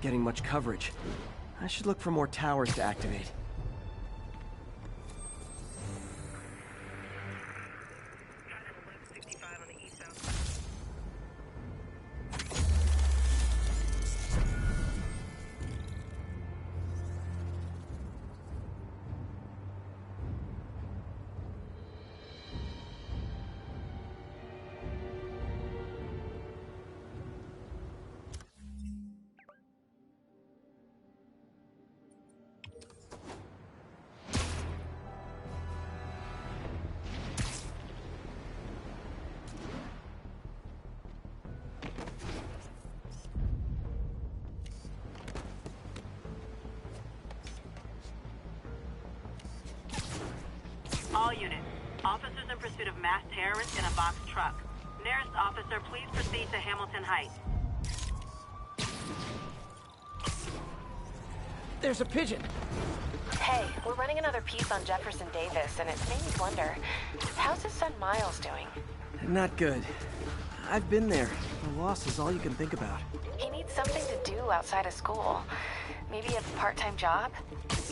getting much coverage. I should look for more towers to activate. All units. Officers in pursuit of masked terrorists in a box truck. Nearest officer, please proceed to Hamilton Heights. There's a pigeon! Hey, we're running another piece on Jefferson Davis, and it made me wonder, how's his son Miles doing? Not good. I've been there. The loss is all you can think about. He needs something to do outside of school. Maybe a part-time job?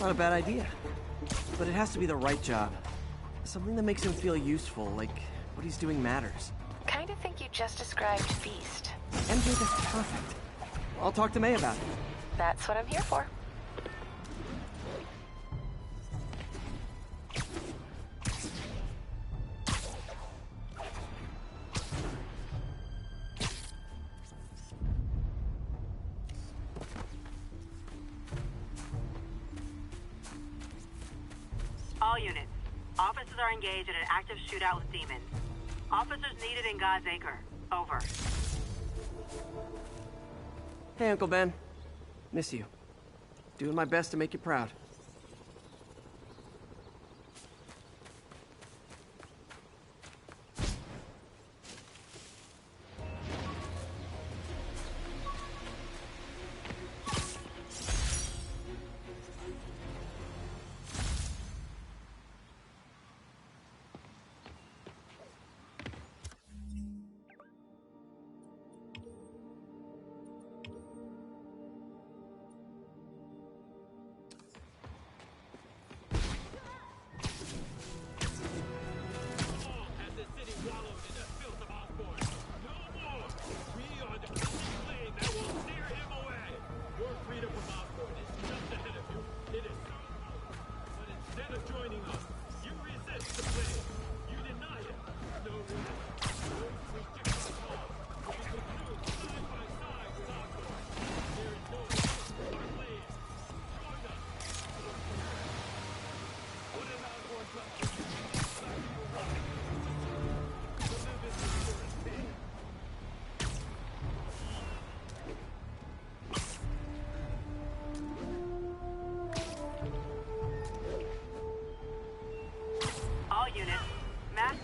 Not a bad idea. But it has to be the right job. Something that makes him feel useful, like what he's doing matters. Kind of think you just described Beast. MJ, that's perfect. I'll talk to May about it. That's what I'm here for. All units. Officers are engaged in an active shootout with demons. Officers needed in God's Acre. Over. Hey, Uncle Ben. Miss you. Doing my best to make you proud.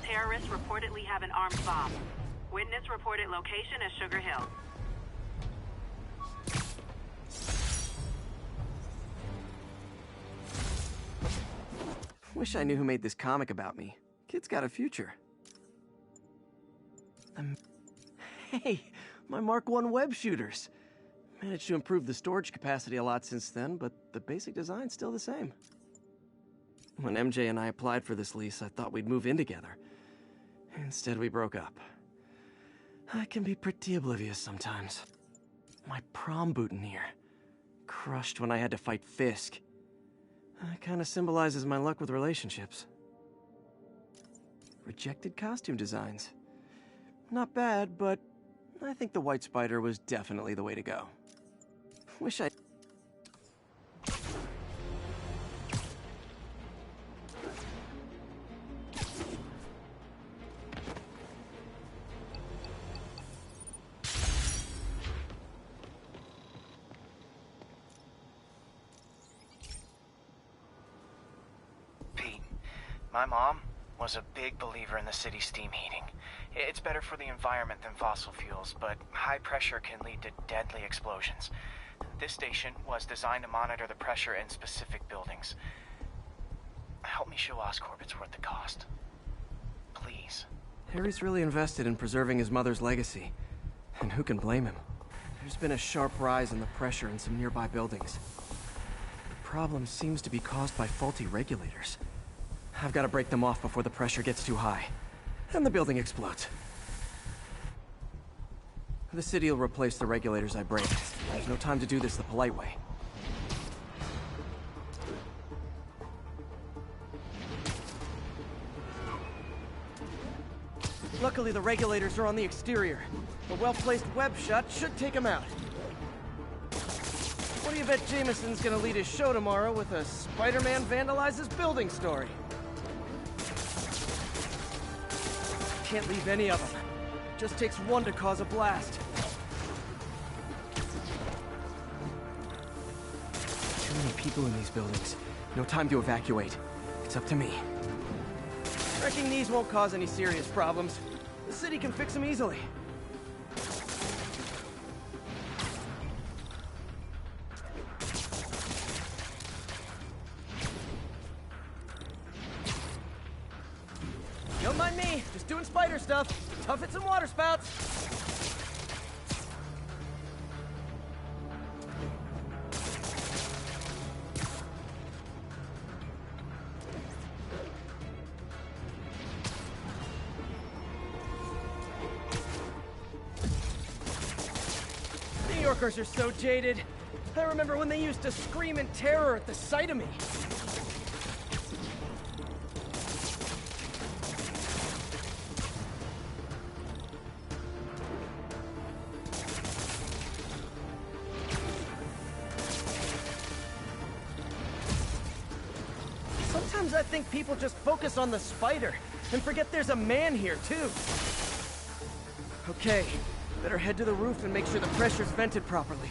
Terrorists reportedly have an armed bomb. Witness reported location as Sugar Hill. Wish I knew who made this comic about me. Kid's got a future. Hey, my Mark I web shooters. Managed to improve the storage capacity a lot since then, but the basic design's still the same. When MJ and I applied for this lease, I thought we'd move in together. Instead, we broke up. I can be pretty oblivious sometimes. My prom boutonniere. Crushed when I had to fight Fisk. Kinda symbolizes my luck with relationships. Rejected costume designs. Not bad, but I think the White Spider was definitely the way to go. Wish I... My mom was a big believer in the city's steam heating. It's better for the environment than fossil fuels, but high pressure can lead to deadly explosions. This station was designed to monitor the pressure in specific buildings. Help me show Oscorp it's worth the cost. Please. Harry's really invested in preserving his mother's legacy. And who can blame him? There's been a sharp rise in the pressure in some nearby buildings. The problem seems to be caused by faulty regulators. I've got to break them off before the pressure gets too high, and the building explodes. The city will replace the regulators I break. There's no time to do this the polite way. Luckily, the regulators are on the exterior. A well-placed web shot should take them out. What do you bet Jameson's gonna lead his show tomorrow with a Spider-Man vandalizes building story? Can't leave any of them. Just takes one to cause a blast. Too many people in these buildings. No time to evacuate. It's up to me. Wrecking these won't cause any serious problems. The city can fix them easily. Don't mind me, just doing spider stuff. Tough at some water spouts. New Yorkers are so jaded. I remember when they used to scream in terror at the sight of me. Sometimes I think people just focus on the spider and forget there's a man here, too. Okay, better head to the roof and make sure the pressure's vented properly.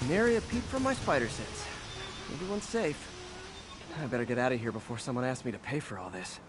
Nary a peep from my spider sense. Everyone's safe. I better get out of here before someone asks me to pay for all this.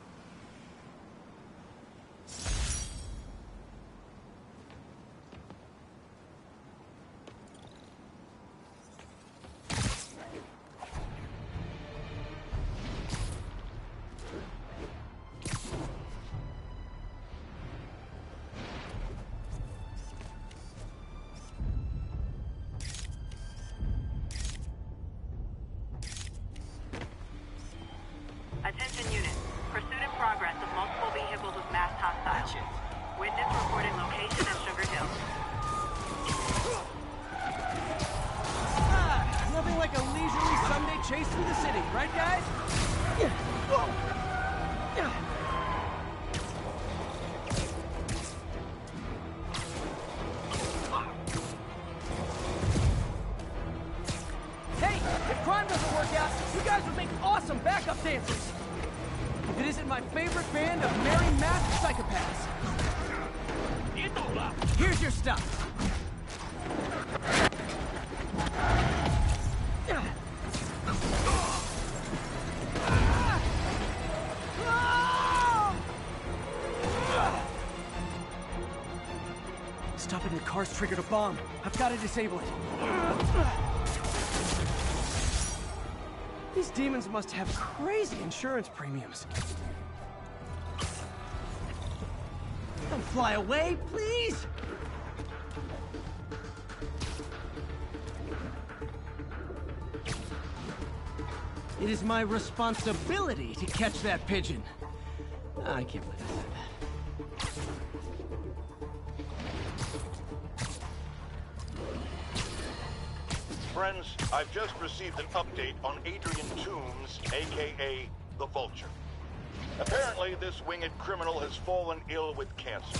Attention unit. Pursuit in progress of multiple vehicles with masked hostiles. Witness reported location at Sugar Hill. Nothing like a leisurely Sunday chase through the city, right guys? Hey, if crime doesn't work out, you guys would make awesome backup dancers. It isn't my favorite band of merry masked psychopaths. Here's your stuff. Stopping the car's triggered a bomb. I've got to disable it. These demons must have crazy insurance premiums. Don't fly away, please! It is my responsibility to catch that pigeon. I can't believe I said that. Friends, I've just received an update on Adrian Toombs, aka the Vulture. Apparently, this winged criminal has fallen ill with cancer,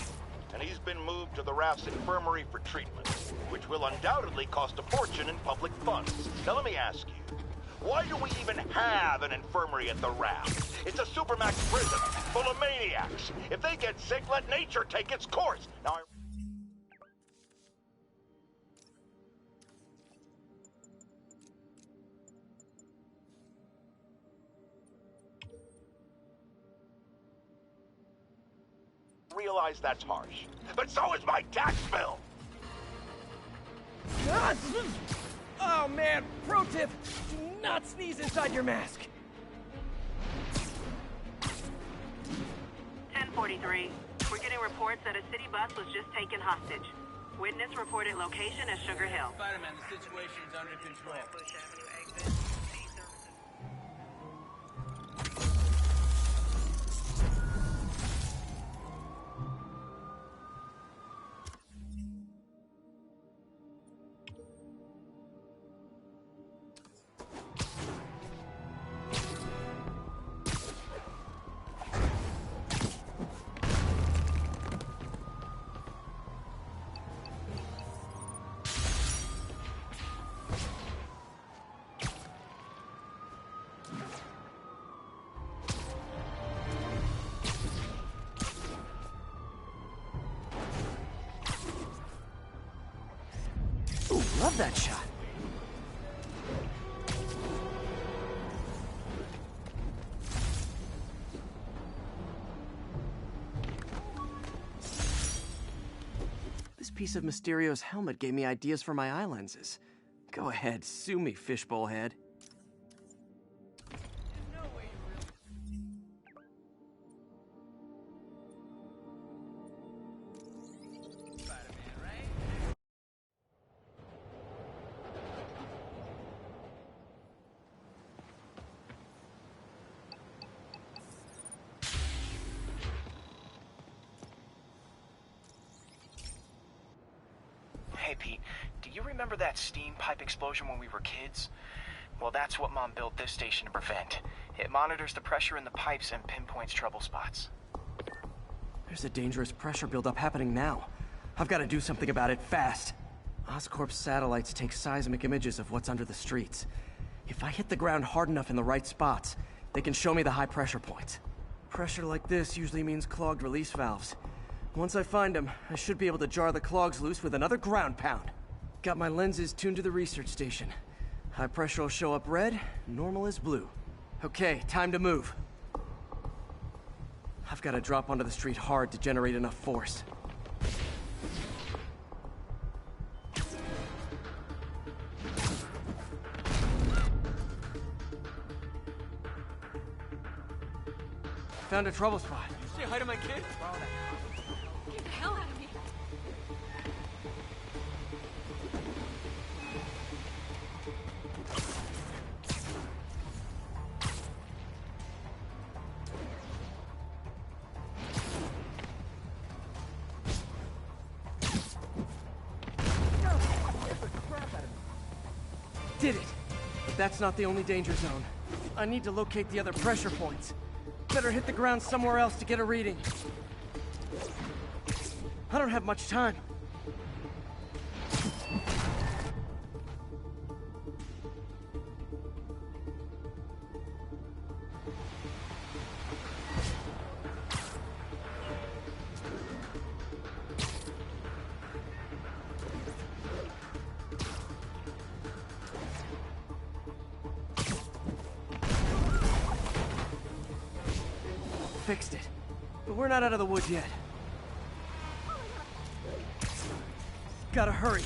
and he's been moved to the Raft's infirmary for treatment, which will undoubtedly cost a fortune in public funds. Now let me ask you, why do we even have an infirmary at the Raft? It's a supermax prison full of maniacs. If they get sick, let nature take its course. Now I realize that's harsh, but so is my tax bill. Oh man, pro tip, do not sneeze inside your mask. 1043. We're getting reports that a city bus was just taken hostage. Witness reported location as Sugar Hill. Spider-Man, the situation's under control. Ooh, love that shot. This piece of Mysterio's helmet gave me ideas for my eye lenses. Go ahead, sue me, fishbowl head. Hey, Pete, do you remember that steam pipe explosion when we were kids? Well, that's what Mom built this station to prevent. It monitors the pressure in the pipes and pinpoints trouble spots. There's a dangerous pressure buildup happening now. I've got to do something about it fast. Oscorp's satellites take seismic images of what's under the streets. If I hit the ground hard enough in the right spots, they can show me the high pressure points. Pressure like this usually means clogged release valves. Once I find them, I should be able to jar the clogs loose with another ground pound. Got my lenses tuned to the research station. High pressure will show up red, normal is blue. Okay, time to move. I've got to drop onto the street hard to generate enough force. Found a trouble spot. Say hi to my kid? Get the hell out of me. Did it! But that's not the only danger zone. I need to locate the other pressure points. Better hit the ground somewhere else to get a reading. I don't have much time. Fixed it. But we're not out of the woods yet. Gotta hurry.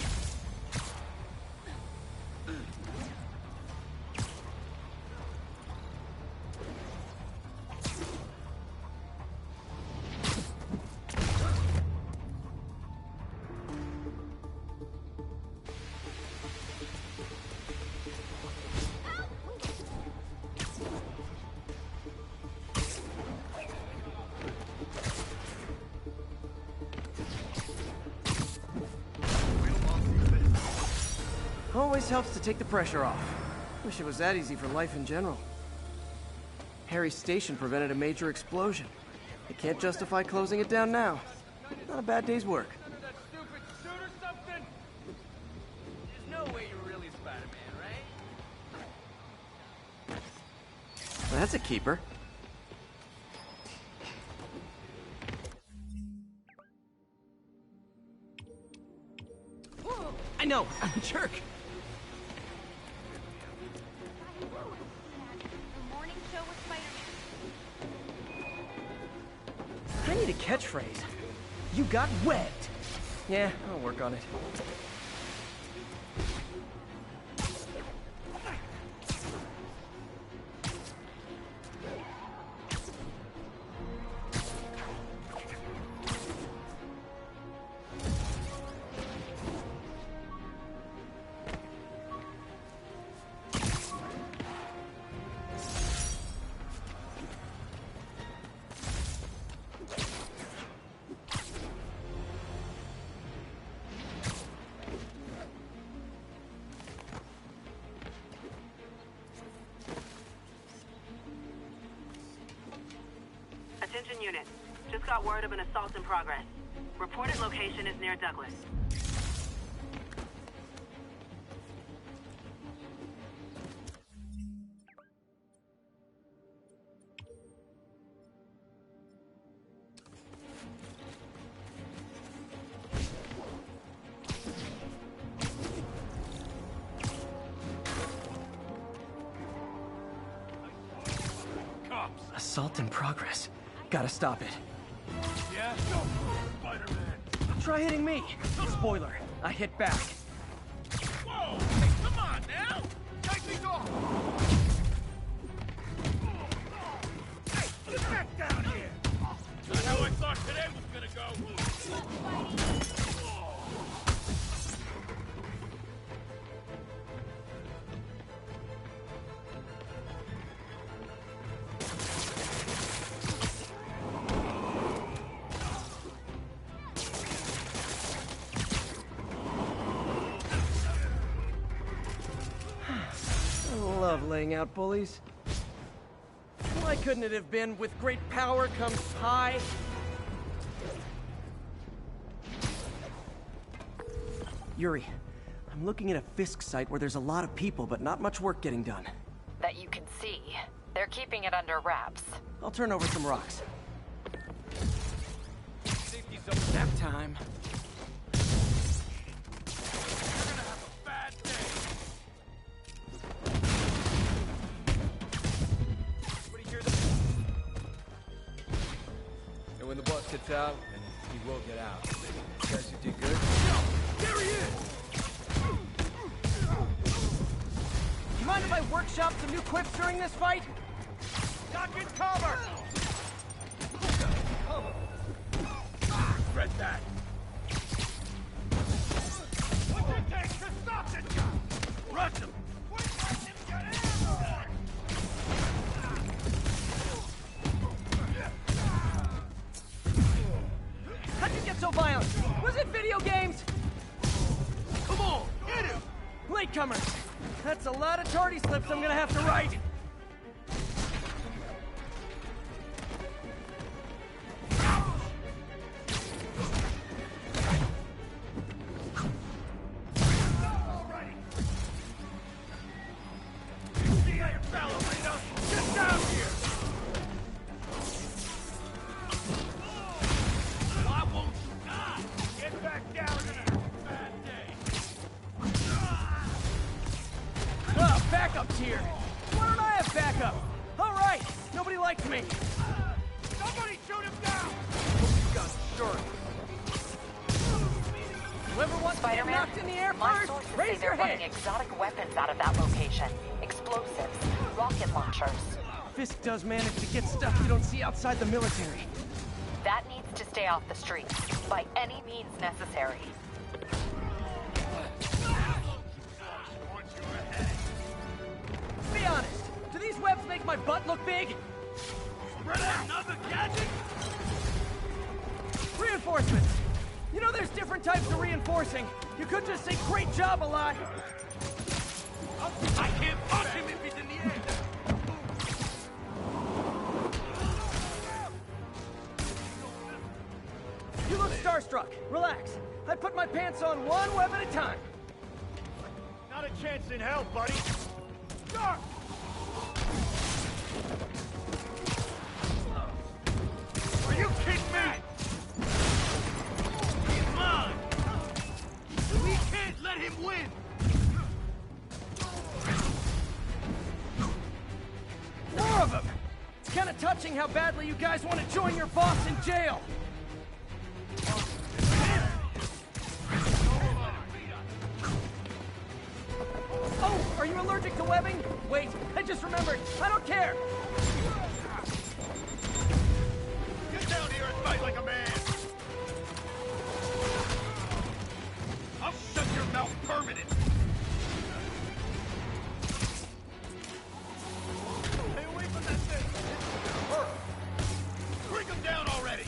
Always helps to take the pressure off. Wish it was that easy for life in general. Harry's station prevented a major explosion. They can't justify closing it down now. Not a bad day's work. Under that stupid suit or something? There's no way you're really Spider-Man, right? That's a keeper. I know, I'm a jerk. Morning show with Spider-Man. I need a catchphrase. You got webbed. Yeah, I'll work on it. units. Just got word of an assault in progress. Reported location is near Douglas. Assault in progress. Gotta stop it. Yeah? Spider-Man. Try hitting me. Spoiler, I hit back. Whoa! Hey, come on now! Take these off! Hey, get back down here! Not how I thought today was gonna go. Love laying out bullies. Why couldn't it have been, with great power comes pie? Yuri, I'm looking at a Fisk site where there's a lot of people, but not much work getting done. That you can see. They're keeping it under wraps. I'll turn over some rocks. Safety zone. Nap time. You're gonna have a bad day. Everybody hear that? And when the boss gets out, and he will get out. Guys, you did good. Yo, there he is! You mind if I workshop some new quips during this fight? Taking cover! Regret that. What's it take to stop this guy? Rush him! How'd you get so violent? Was it video games? Come on, hit him! Latecomers! That's a lot of tardy slips I'm gonna have to write! Get down here! Why won't you die? Get back down here! Bad day. Backup's here! Why don't I have backup? Alright! Nobody likes me! Somebody shoot him down! Sure. Whoever wants to get Spider-Man, knocked in the air my first, sources say raise your they're running hand! exotic weapons out of that location. Explosives, rocket launchers. Fisk does manage to get stuff you don't see outside the military. That needs to stay off the streets, by any means necessary. Be honest, do these webs make my butt look big? Spread out another gadget? Reinforcements! You know there's different types of reinforcing. You could just say great job a lot. I can't punch him if he's in the air! You look starstruck. Relax. I put my pants on one web at a time. Not a chance in hell, buddy! Start! Are you kidding me? He's mine! We can't let him win! More of them! It's kind of touching how badly you guys want to join your boss in jail. Oh, are you allergic to webbing? Wait, I just remembered. I don't care. Get down here and fight like a man! I'll shut your mouth permanent! Stay away from that thing! Hurt! Bring him down already!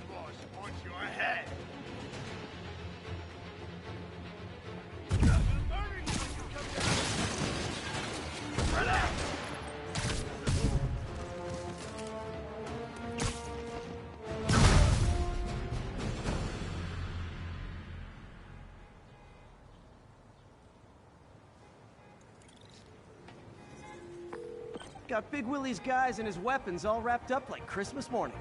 Boss wants your head! Got Big Willie's guys and his weapons all wrapped up like Christmas morning.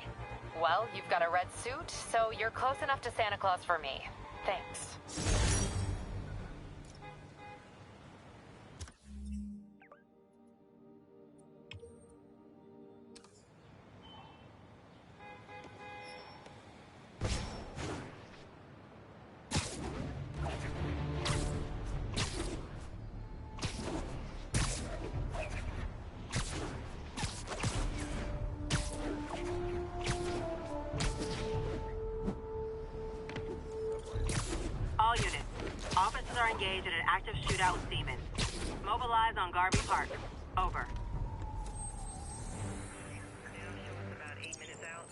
Well, you've got a red suit, so you're close enough to Santa Claus for me. Thanks. All units. Officers are engaged in an active shootout with demons. Mobilize on Garvey Park. Over. About 8 minutes out.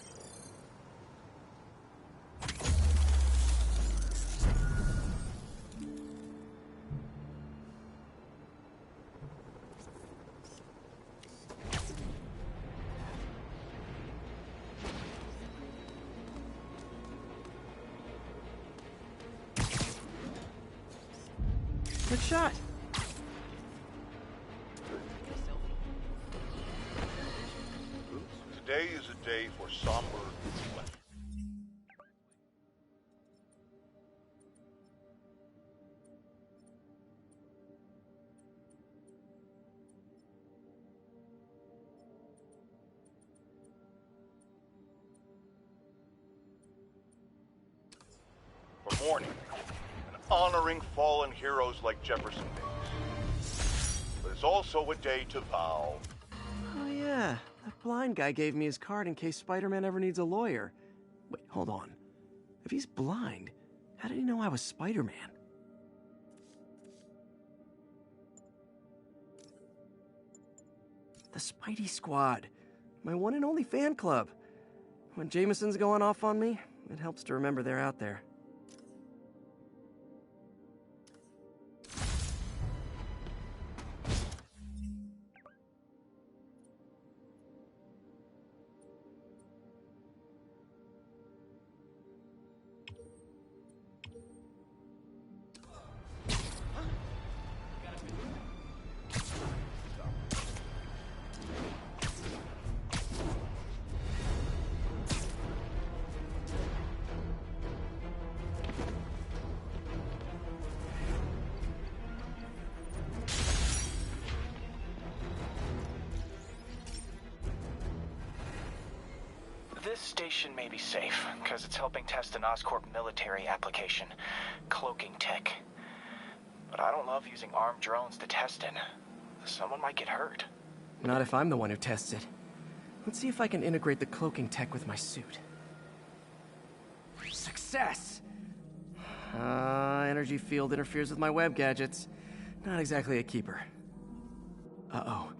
Good shot. Today is a day for somber reflection. For mourning and honoring fallen heroes like Jefferson Davis. But it's also a day to vow. Oh yeah, that blind guy gave me his card in case Spider-Man ever needs a lawyer. Wait, hold on. If he's blind, how did he know I was Spider-Man? The Spidey Squad. My one and only fan club. When Jameson's going off on me, it helps to remember they're out there. This station may be safe, because it's helping test an Oscorp military application, cloaking tech. But I don't love using armed drones to test it. Someone might get hurt. Not if I'm the one who tests it. Let's see if I can integrate the cloaking tech with my suit. Success! Energy field interferes with my web gadgets. Not exactly a keeper. Uh-oh.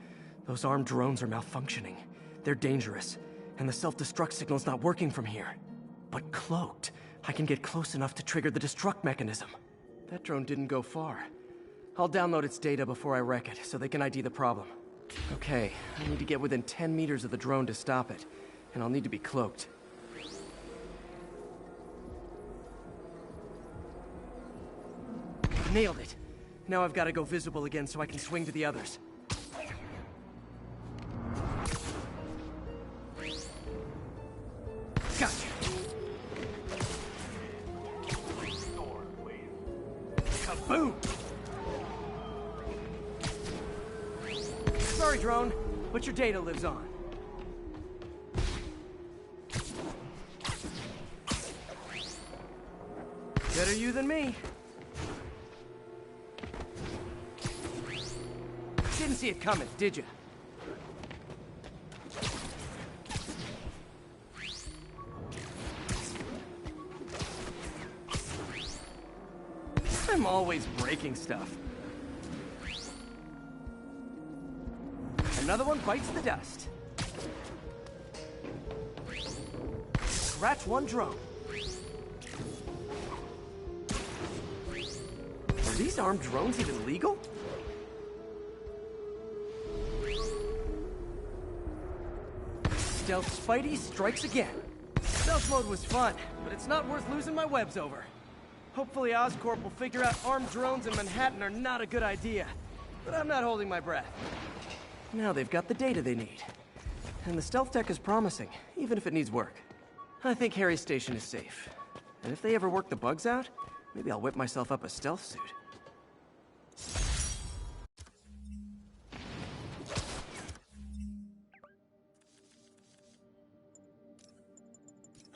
Those armed drones are malfunctioning. They're dangerous, and the self-destruct signal's not working from here. But cloaked, I can get close enough to trigger the destruct mechanism. That drone didn't go far. I'll download its data before I wreck it, so they can ID the problem. Okay, I need to get within 10 meters of the drone to stop it, and I'll need to be cloaked. Nailed it! Now I've got to go visible again so I can swing to the others. Gotcha! Kaboom! Sorry, drone, but your data lives on. Better you than me. Didn't see it coming, did you? I'm always breaking stuff. Another one bites the dust. Scratch one drone. Are these armed drones even legal? Stealth Spidey strikes again. Stealth mode was fun, but it's not worth losing my webs over. Hopefully Oscorp will figure out armed drones in Manhattan are not a good idea. But I'm not holding my breath. Now they've got the data they need. And the stealth tech is promising, even if it needs work. I think Harry's station is safe. And if they ever work the bugs out, maybe I'll whip myself up a stealth suit.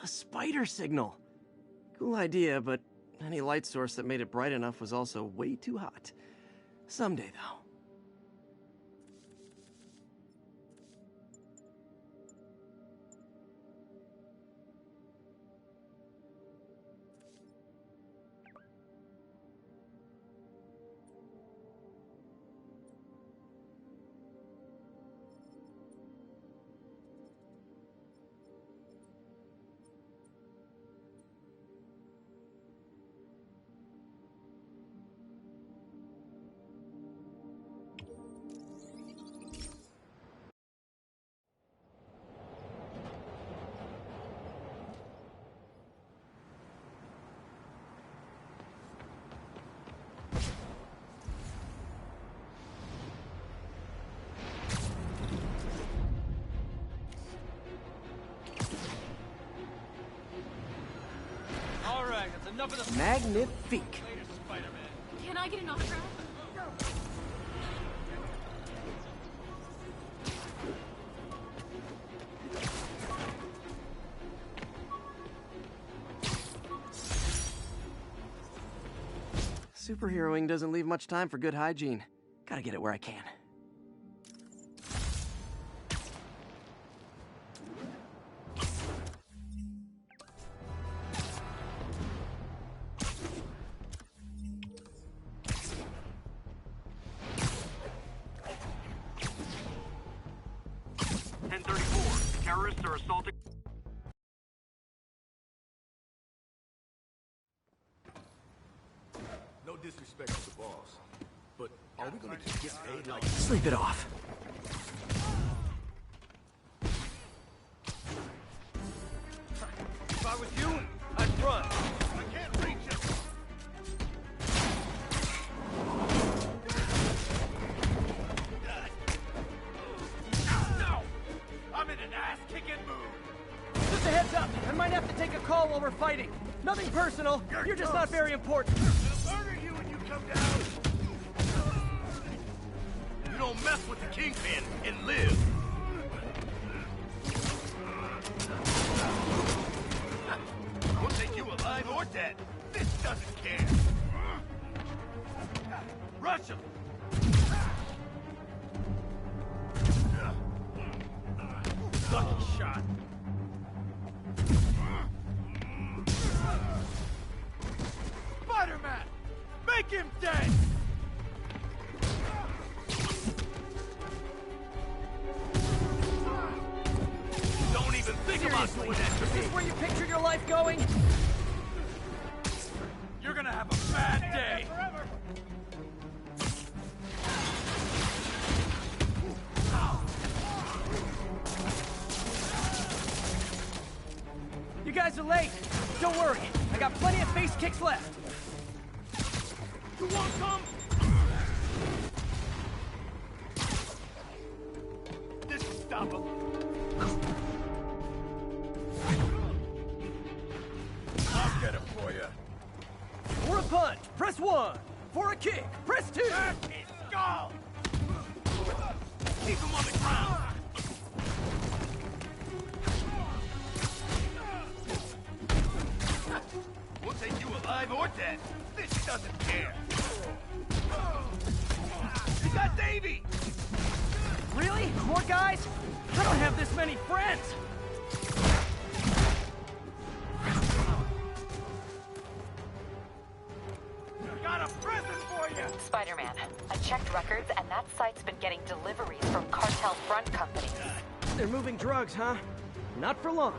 A spider signal! Cool idea, but any light source that made it bright enough was also way too hot. Someday, though. Enough of the Magnifique. Spider-Man. Can I get an autograph? Superheroing doesn't leave much time for good hygiene. Gotta get it where I can. Terrorists are assaulting. No disrespect to the boss, but are we gonna keep getting paid like? Sleep it off. If I was you, I'd run. I can't reach it. No! I'm in an ass-kicking mood. Just a heads up, I might have to take a call while we're fighting. Nothing personal, you're just not very important. I'll murder you when you come down. You don't mess with the Kingpin and live. We'll take you alive or dead. This doesn't care. Rush him. Lucky shot. Spider-Man! Make him dead! Don't even think about doing that to Is me! this where you pictured your life going? You're gonna have a bad day! You guys are late. Don't worry, I got plenty of face kicks left. You want some? This will stop him. I'll get him for you. For a punch, press 1. For a kick, press 2. That's his skull! Keep him on the ground! We'll take you alive or dead. This doesn't care. You got Davey! Really? More guys? I don't have this many friends. Got a present for you! Spider-Man, I checked records and that site's been getting deliveries from cartel front companies. They're moving drugs, huh? Not for long.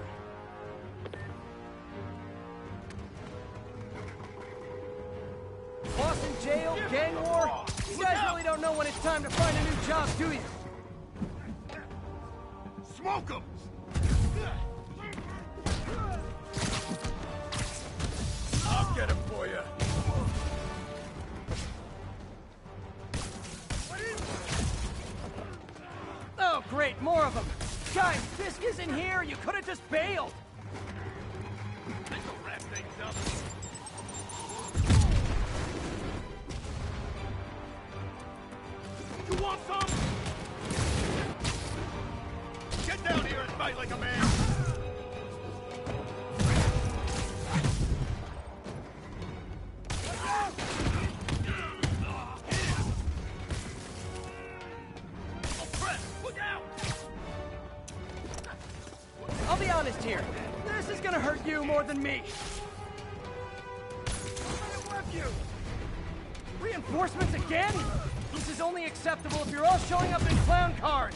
Boss in jail, gang war. You guys really don't know when it's time to find a new job, do you? Smoke him! I'll get him for you. great, more of them! Guys, Fisk isn't here! You could have just bailed! This'll wrap things up. You want some? Get down here and fight like a man! I'll be honest here. This is gonna hurt you more than me. Reinforcements again? This is only acceptable if you're all showing up in clown cars.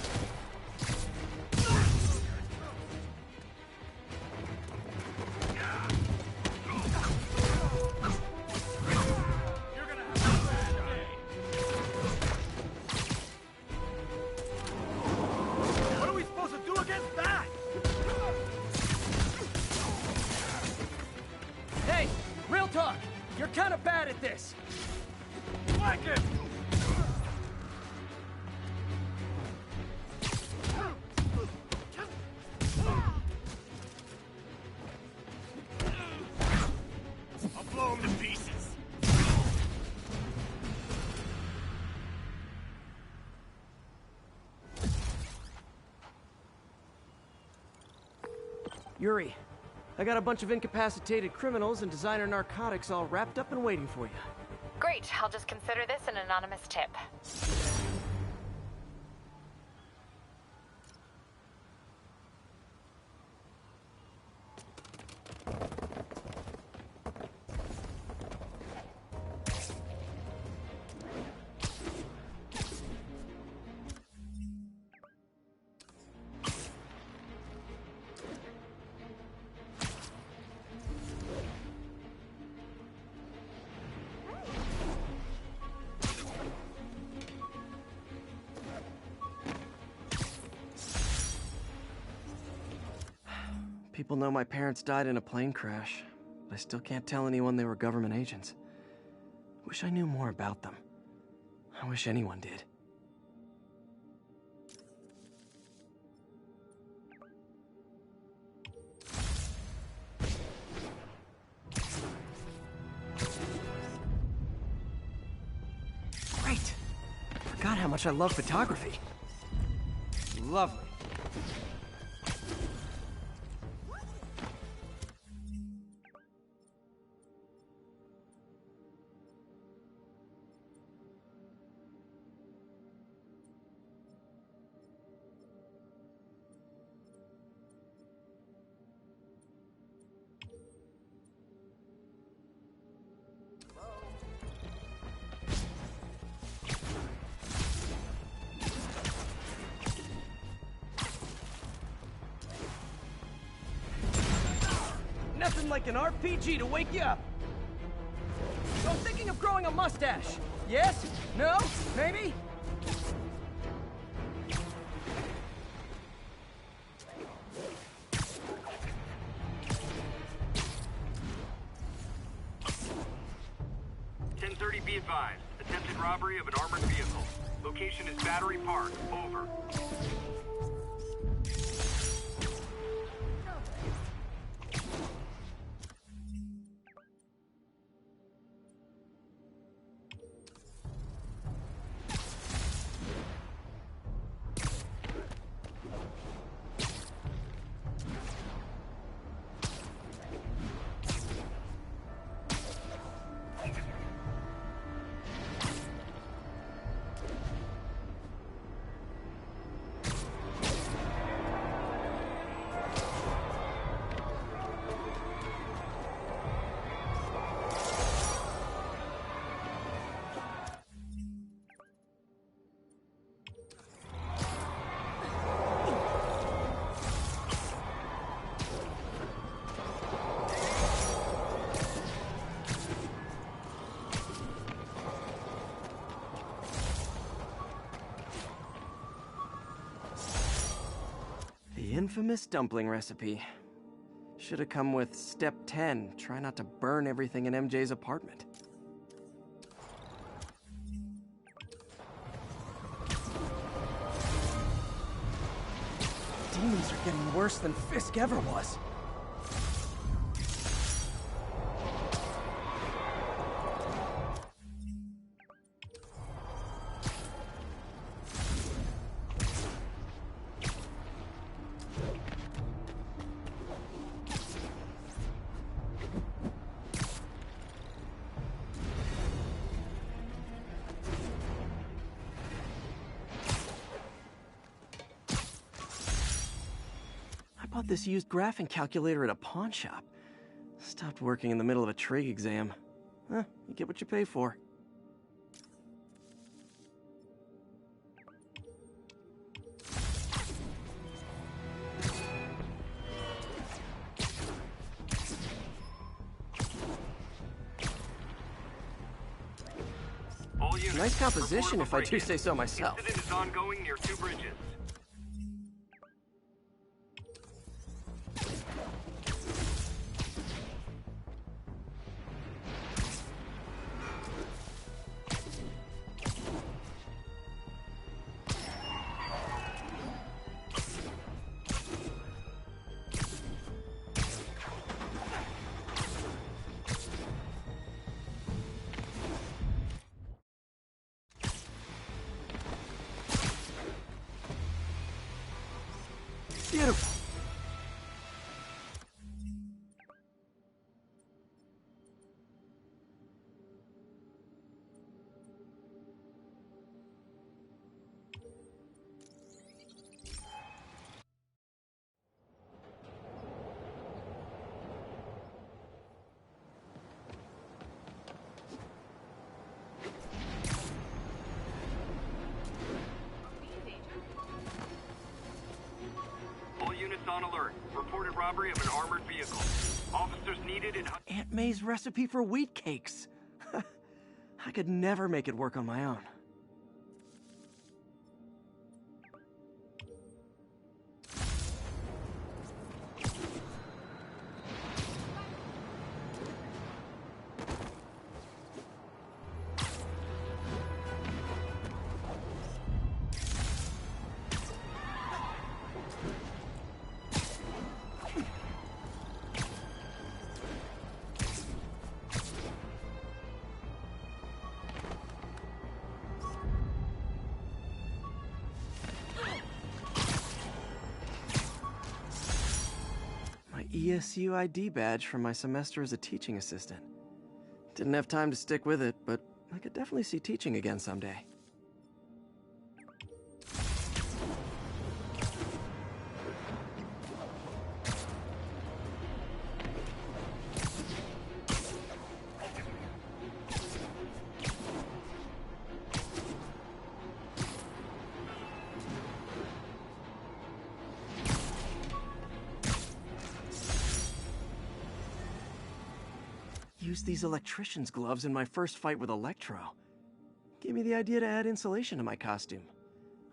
What are we supposed to do against that? Hey, real talk. You're kind of bad at this. Like it! I'll blow him to pieces. Yuri, I got a bunch of incapacitated criminals and designer narcotics all wrapped up and waiting for you. Great, I'll just consider this an anonymous tip. People know my parents died in a plane crash, but I still can't tell anyone they were government agents. Wish I knew more about them. I wish anyone did. Great! Forgot how much I love photography. Lovely. Nothing like an RPG to wake you up. So I'm thinking of growing a mustache. Yes? No? Maybe? Be advised. Attempted robbery of an armored vehicle. Location is Battery Park. Over. The infamous dumpling recipe. Should have come with step 10. Try not to burn everything in MJ's apartment. Demons are getting worse than Fisk ever was. I bought this used graphing calculator at a pawn shop. Stopped working in the middle of a trig exam. You get what you pay for. All units, Nice composition, report if of a I do break-in. say so myself. Incident is ongoing near 2 bridges. Beautiful. All units on alert. Reported robbery of an armored vehicle. Officers needed in... Aunt May's recipe for wheat cakes. I could never make it work on my own. ESU ID badge from my semester as a teaching assistant. Didn't have time to stick with it, but I could definitely see teaching again someday. Used these electrician's gloves in my first fight with Electro. Gave me the idea to add insulation to my costume,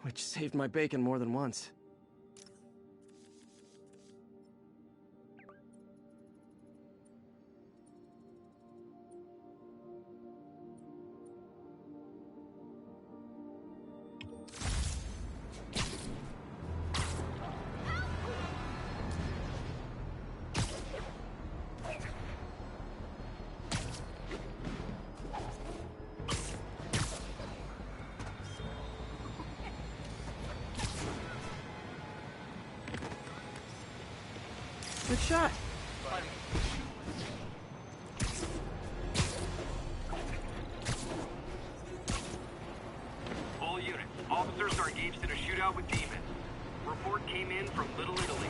which saved my bacon more than once. Good shot. All units, officers are engaged in a shootout with demons. Report came in from Little Italy.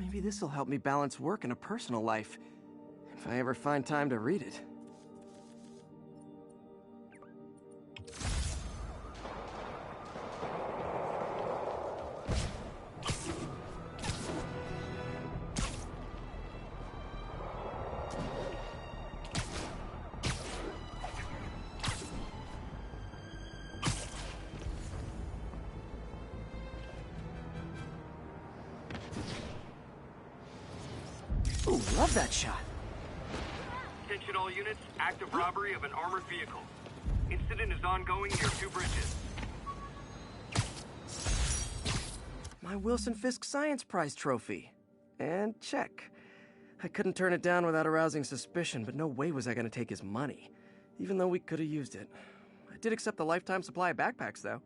Maybe this'll help me balance work and a personal life, if I ever find time to read it. Ooh, love that shot. Attention all units, active robbery of an armored vehicle. Incident is ongoing near 2 bridges. My Wilson Fisk Science Prize trophy. And check. I couldn't turn it down without arousing suspicion, but no way was I going to take his money, even though we could have used it. I did accept the lifetime supply of backpacks, though.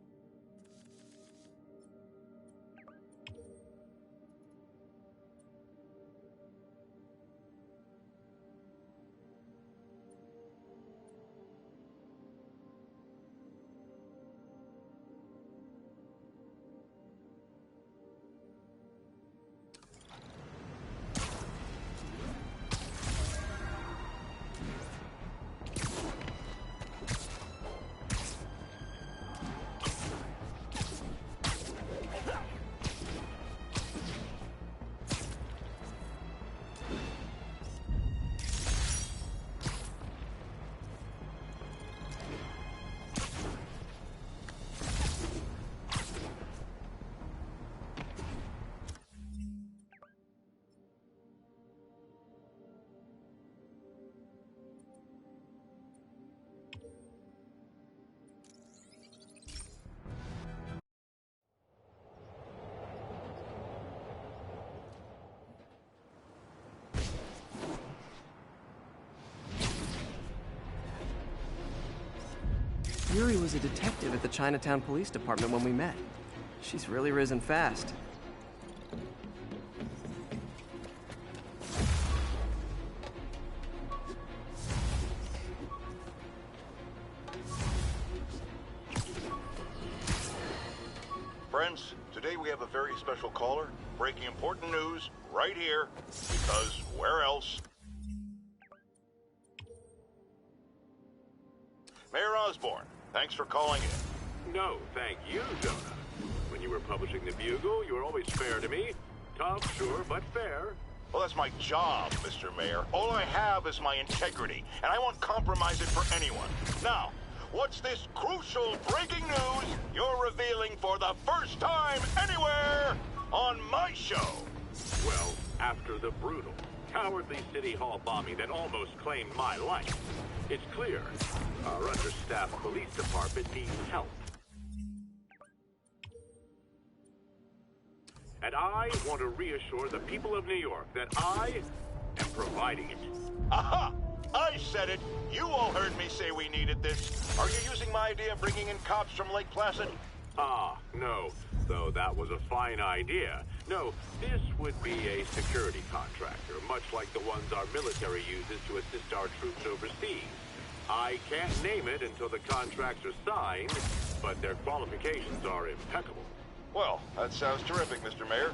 Yuri was a detective at the Chinatown Police Department when we met. She's really risen fast. Friends, today we have a very special caller, breaking important news right here, because where else? Mayor Osborne, thanks for calling in. No, thank you, Jonah. When you were publishing the Bugle, you were always fair to me. Tough, sure, but fair. Well, that's my job, Mr. Mayor. All I have is my integrity, and I won't compromise it for anyone. Now, what's this crucial breaking news you're revealing for the first time anywhere on my show? Well, after the brutal, cowardly City Hall bombing that almost claimed my life, it's clear our understaffed police department needs help. And I want to reassure the people of New York that I am providing it. Aha! I said it! You all heard me say we needed this. Are you using my idea of bringing in cops from Lake Placid? Ah, no. Though that was a fine idea. No, this would be a security contractor, much like the ones our military uses to assist our troops overseas. I can't name it until the contracts are signed, but their qualifications are impeccable. Well, that sounds terrific, Mr. Mayor.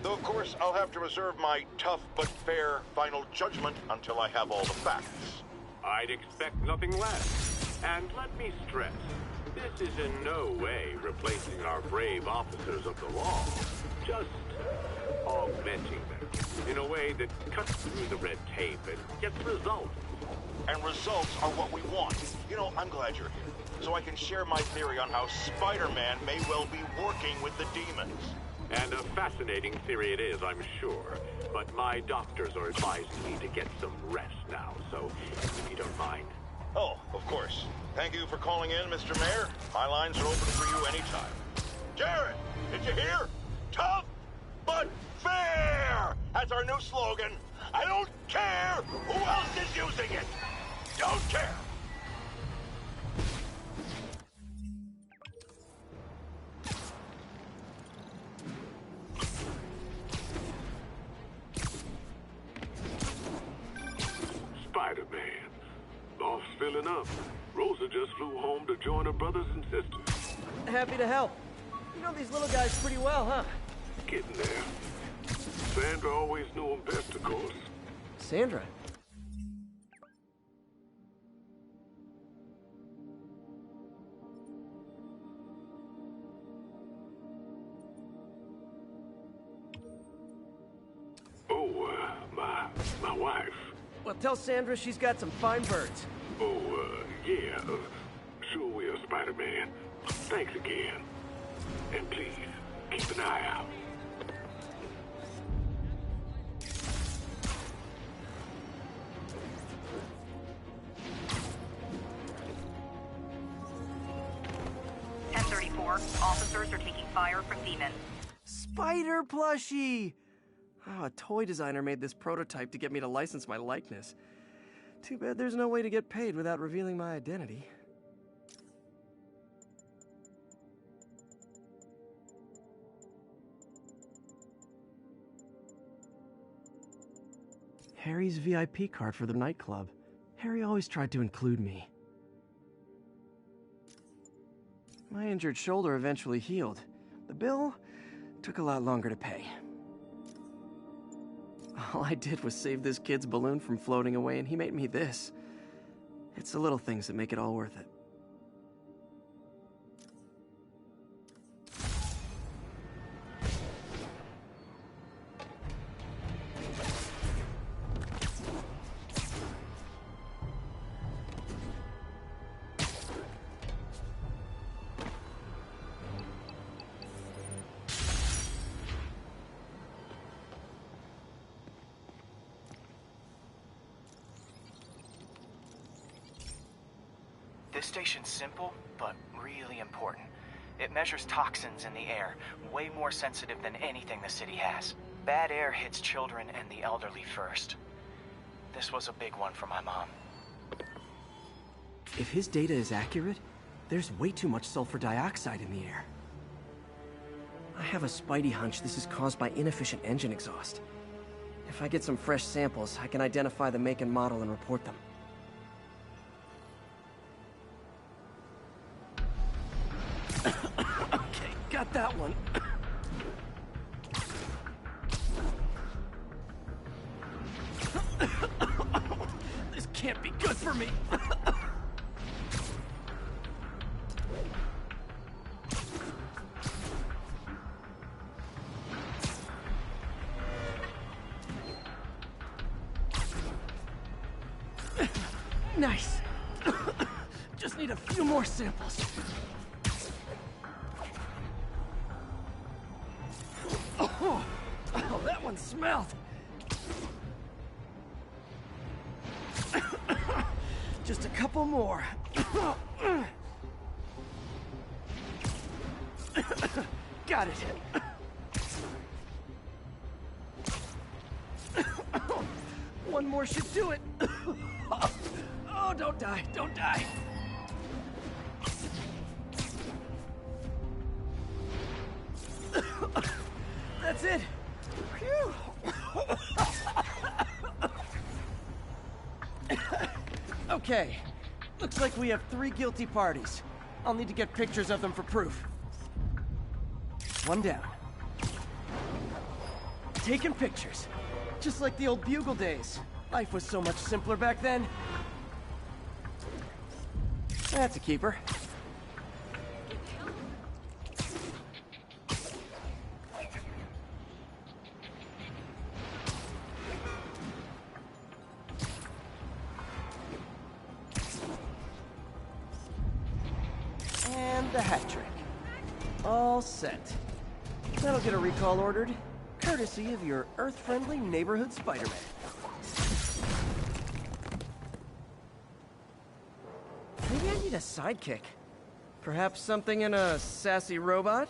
Though, of course, I'll have to reserve my tough but fair final judgment until I have all the facts. I'd expect nothing less. And let me stress, this is in no way replacing our brave officers of the law. Just augmenting them in a way that cuts through the red tape and gets results. And results are what we want. You know, I'm glad you're here, so I can share my theory on how Spider-Man may well be working with the demons. And a fascinating theory it is, I'm sure. But my doctors are advising me to get some rest now, so if you don't mind. Oh, of course. Thank you for calling in, Mr. Mayor. My lines are open for you anytime. Jared, did you hear? Tough, but fair! That's our new slogan. I don't care who else is using it. Don't care. Spider-Man. Boss filling up. Rosa just flew home to join her brothers and sisters. Happy to help. You know these little guys pretty well, huh? Getting there. Sandra always knew him best, of course. Sandra? Oh, my wife. Well, tell Sandra she's got some fine birds. Oh, yeah. Sure will, Spider-Man. Thanks again. And please, keep an eye out. floor. Officers are taking fire from demons. Spider plushie! Oh, a toy designer made this prototype to get me to license my likeness. Too bad there's no way to get paid without revealing my identity. Harry's VIP card for the nightclub. Harry always tried to include me. My injured shoulder eventually healed. The bill took a lot longer to pay. All I did was save this kid's balloon from floating away, and he made me this. It's the little things that make it all worth it. This station's simple, but really important. It measures toxins in the air, way more sensitive than anything the city has. Bad air hits children and the elderly first. This was a big one for my mom. If his data is accurate, there's way too much sulfur dioxide in the air. I have a spidey hunch this is caused by inefficient engine exhaust. If I get some fresh samples, I can identify the make and model and report them. Okay, got that one. This can't be good for me. Nice. Just need a few more samples. Oh, that one smelled. Just a couple more. Got it. One more should do it. Oh, don't die, don't die. That's it. Phew. Okay, looks like we have 3 guilty parties. I'll need to get pictures of them for proof. One down. Taking pictures. Just like the old Bugle days. Life was so much simpler back then. That's a keeper. And the hat trick. All set. That'll get a recall ordered, courtesy of your Earth-friendly neighborhood Spider-Man. Maybe I need a sidekick. Perhaps something in a sassy robot?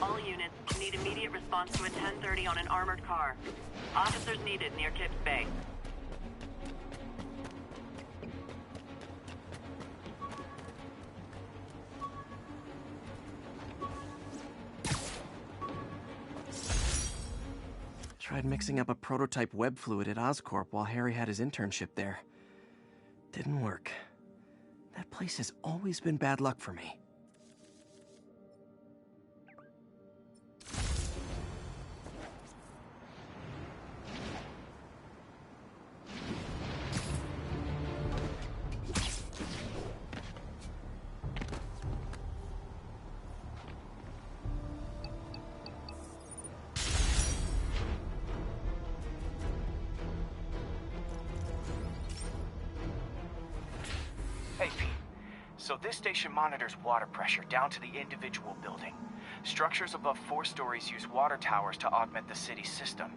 All units need immediate response to a 1030 on an armored car. Officers needed near Kips Bay. Tried mixing up a prototype web fluid at Oscorp while Harry had his internship there. Didn't work. That place has always been bad luck for me. So this station monitors water pressure down to the individual building. Structures above 4 stories use water towers to augment the city's system.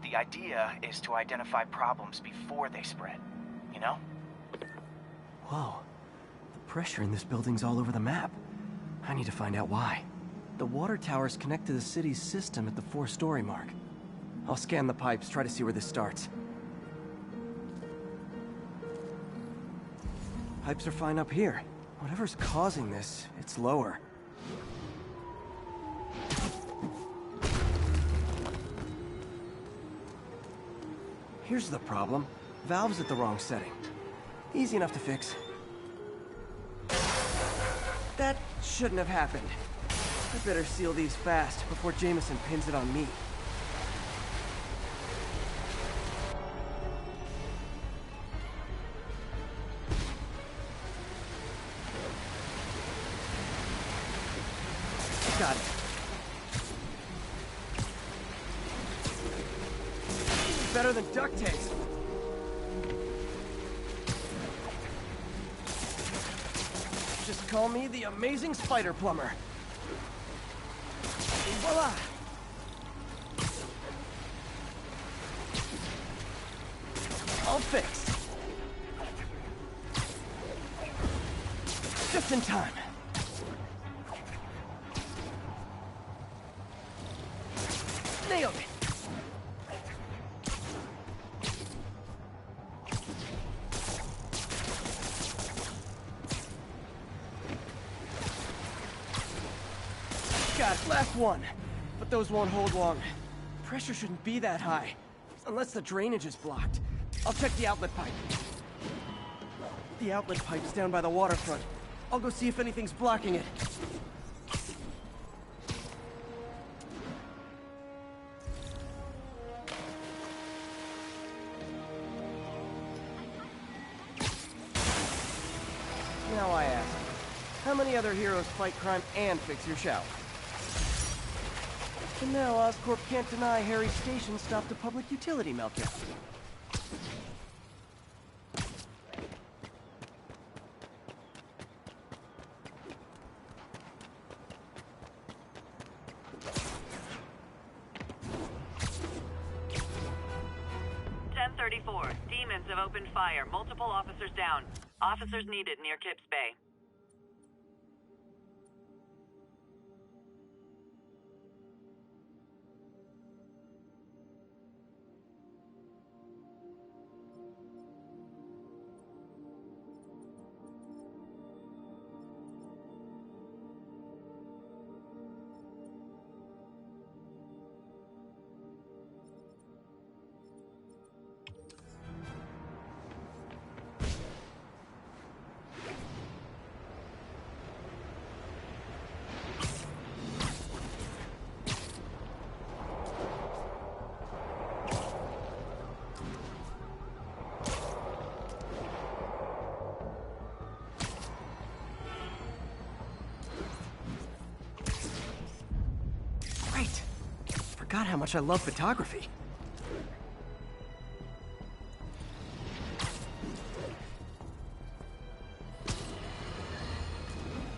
The idea is to identify problems before they spread, you know? Whoa. The pressure in this building's all over the map. I need to find out why. The water towers connect to the city's system at the 4-story mark. I'll scan the pipes, try to see where this starts. Pipes are fine up here. Whatever's causing this, it's lower. Here's the problem. Valve's at the wrong setting. Easy enough to fix. That shouldn't have happened. I better seal these fast before Jameson pins it on me. Got it. Better than duct tape. Just call me the amazing spider plumber. Voila! All fixed. Just in time. Nailed it. Got it, last one. But those won't hold long. Pressure shouldn't be that high. Unless the drainage is blocked. I'll check the outlet pipe. The outlet pipe's down by the waterfront. I'll go see if anything's blocking it. Now I ask, how many other heroes fight crime and fix your shower? And now Oscorp can't deny Harry's station stopped a public utility meltdown. Demons have opened fire. Multiple officers down. Officers needed near Kips Bay. Forgot how much I love photography.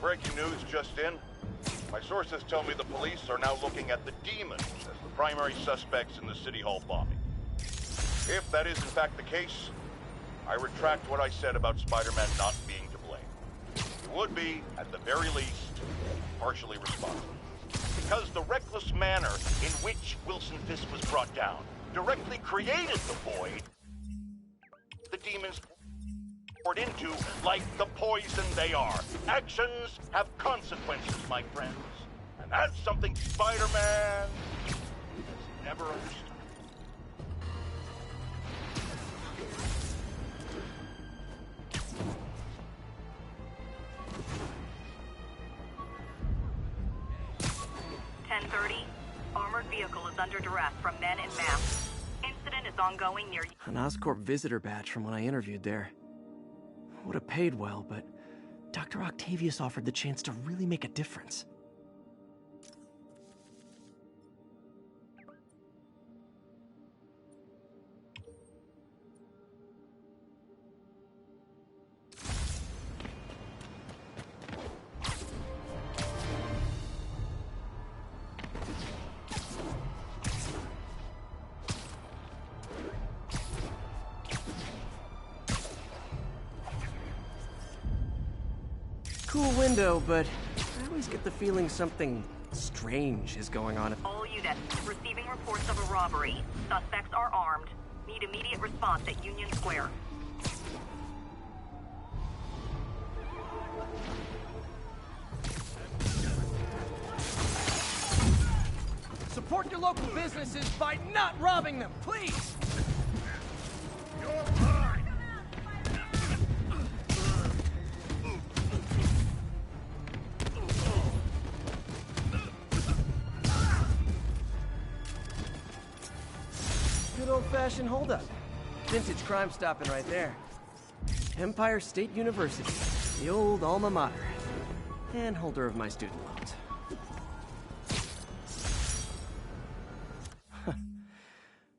Breaking news just in. My sources tell me the police are now looking at the demons as the primary suspects in the City Hall bombing. If that is in fact the case, I retract what I said about Spider-Man not being to blame. He would be, at the very least, partially responsible. Because the reckless manner in which Wilson Fisk was brought down directly created the void the demons poured into like the poison they are. Actions have consequences, my friends. And that's something Spider-Man has never understood. Armored vehicle is under duress from men in masks. Incident is ongoing near... An Oscorp visitor badge from when I interviewed there. Would have paid well, but Dr. Octavius offered the chance to really make a difference. window, but I always get the feeling something strange is going on. All units receiving reports of a robbery. Suspects are armed. Need immediate response at Union Square. Support your local businesses by not robbing them, please! Good old-fashioned holdup. Vintage crime stopping right there. Empire State University, the old alma mater, and holder of my student loans.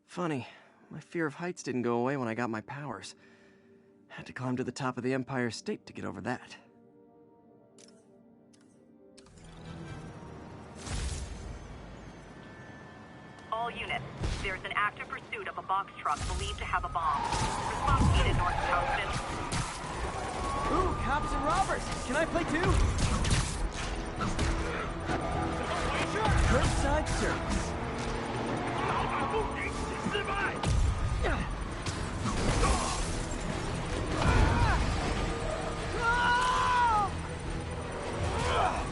Funny, my fear of heights didn't go away when I got my powers. Had to climb to the top of the Empire State to get over that. All units, there's an active pursuit of a box truck believed to have a bomb. Response needed, North Houston. Ooh, cops and robbers! Can I play too? Curbside service.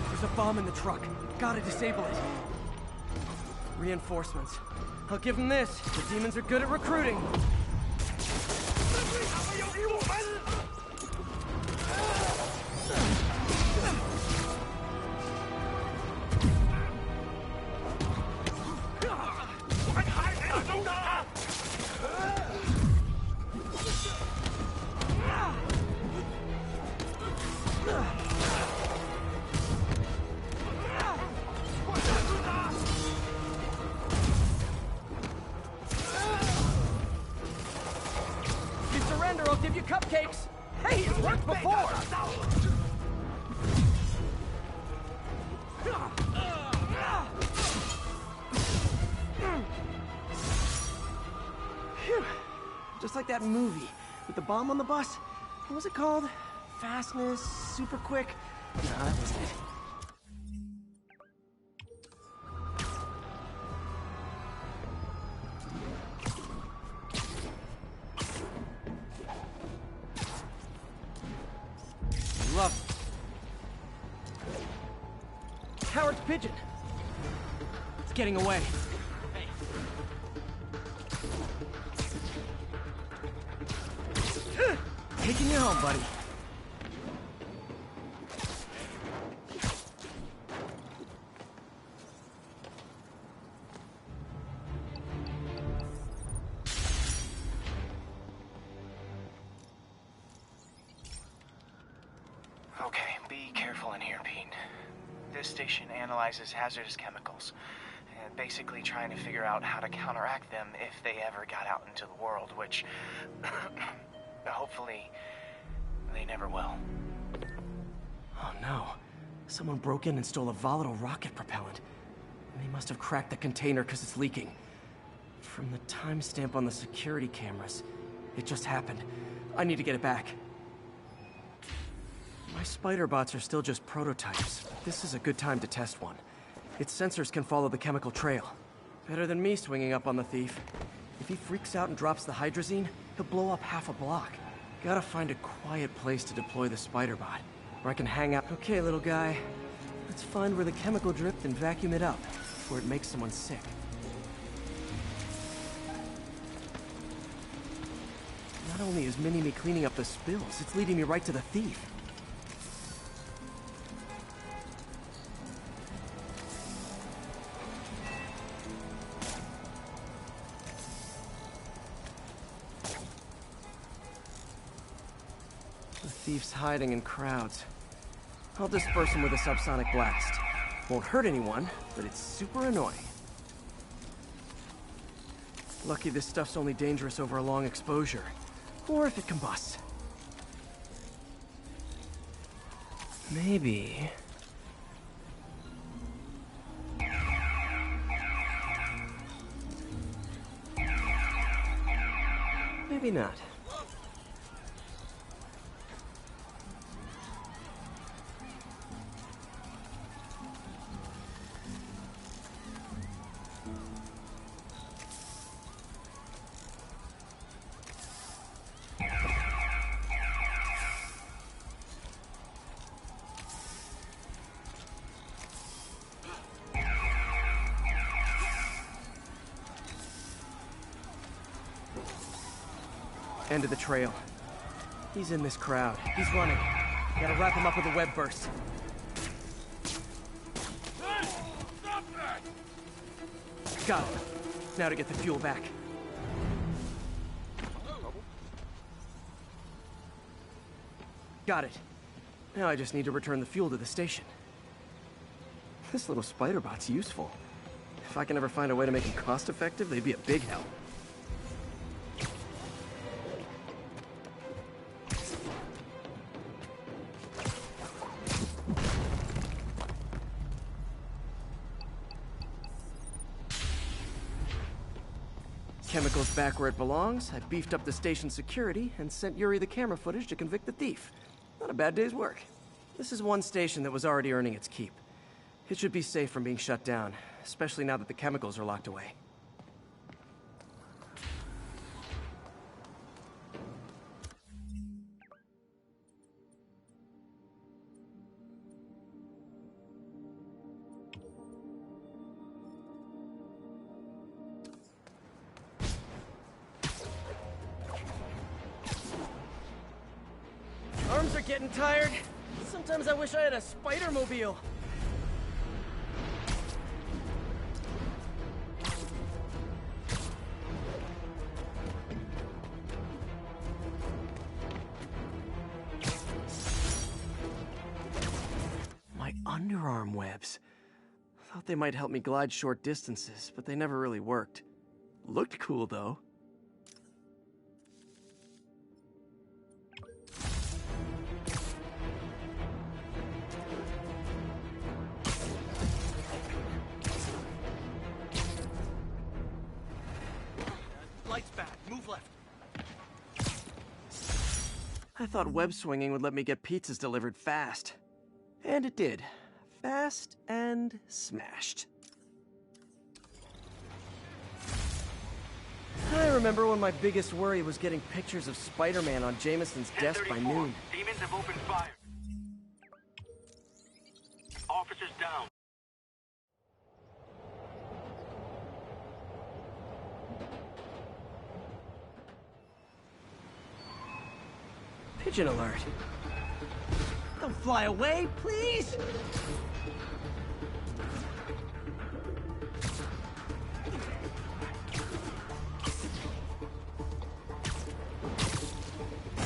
There's a bomb in the truck. Gotta disable it. Reinforcements. I'll give them this. The demons are good at recruiting. I'll give you cupcakes! Hey, it's worked before! Phew. Just like that movie with the bomb on the bus. What was it called? Fastness, super quick? No, that wasn't it. Love it. Howard's pigeon. It's getting away. Hey. Taking you home, buddy. Okay, be careful in here, Pete. This station analyzes hazardous chemicals, and basically trying to figure out how to counteract them if they ever got out into the world, which hopefully they never will. Oh no. Someone broke in and stole a volatile rocket propellant. And they must have cracked the container because it's leaking. From the timestamp on the security cameras, it just happened. I need to get it back. My spider bots are still just prototypes, but this is a good time to test one. Its sensors can follow the chemical trail. Better than me swinging up on the thief. If he freaks out and drops the hydrazine, he'll blow up half a block. Gotta find a quiet place to deploy the spider bot, where I can hang out. Okay, little guy. Let's find where the chemical dripped and vacuum it up, before it makes someone sick. Not only is Mini-Me cleaning up the spills, it's leading me right to the thief. The thief's hiding in crowds. I'll disperse him with a subsonic blast. Won't hurt anyone, but it's super annoying. Lucky this stuff's only dangerous over a long exposure. Or if it combusts. Maybe... maybe not. End of the trail. He's in this crowd. He's running. Gotta wrap him up with a web burst. Hey! Stop that! Got him. Now to get the fuel back. Got it. Now I just need to return the fuel to the station. This little spider bot's useful. If I can ever find a way to make them cost-effective, they'd be a big help. Chemicals back where it belongs. I beefed up the station security and sent Yuri the camera footage to convict the thief. Not a bad day's work. This is one station that was already earning its keep. It should be safe from being shut down, especially now that the chemicals are locked away. Arms are getting tired. Sometimes I wish I had a spider-mobile. My underarm webs. Thought they might help me glide short distances, but they never really worked. Looked cool, though. Light's bad. Move left. I thought web swinging would let me get pizzas delivered fast. And it did. Fast and smashed. I remember when my biggest worry was getting pictures of Spider-Man on Jameson's desk by 10:34. noon. Demons have opened fire. Officers down. Pigeon alert. Don't fly away, please!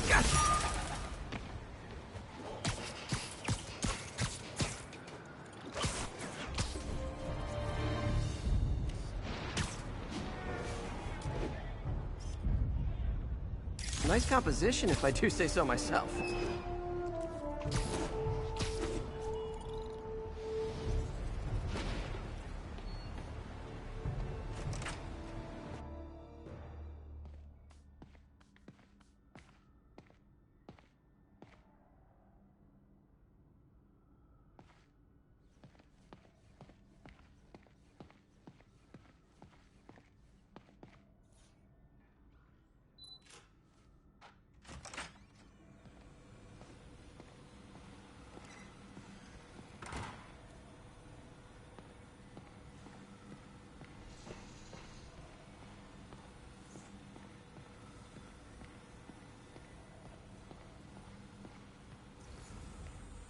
Gotcha! Nice composition, if I do say so myself.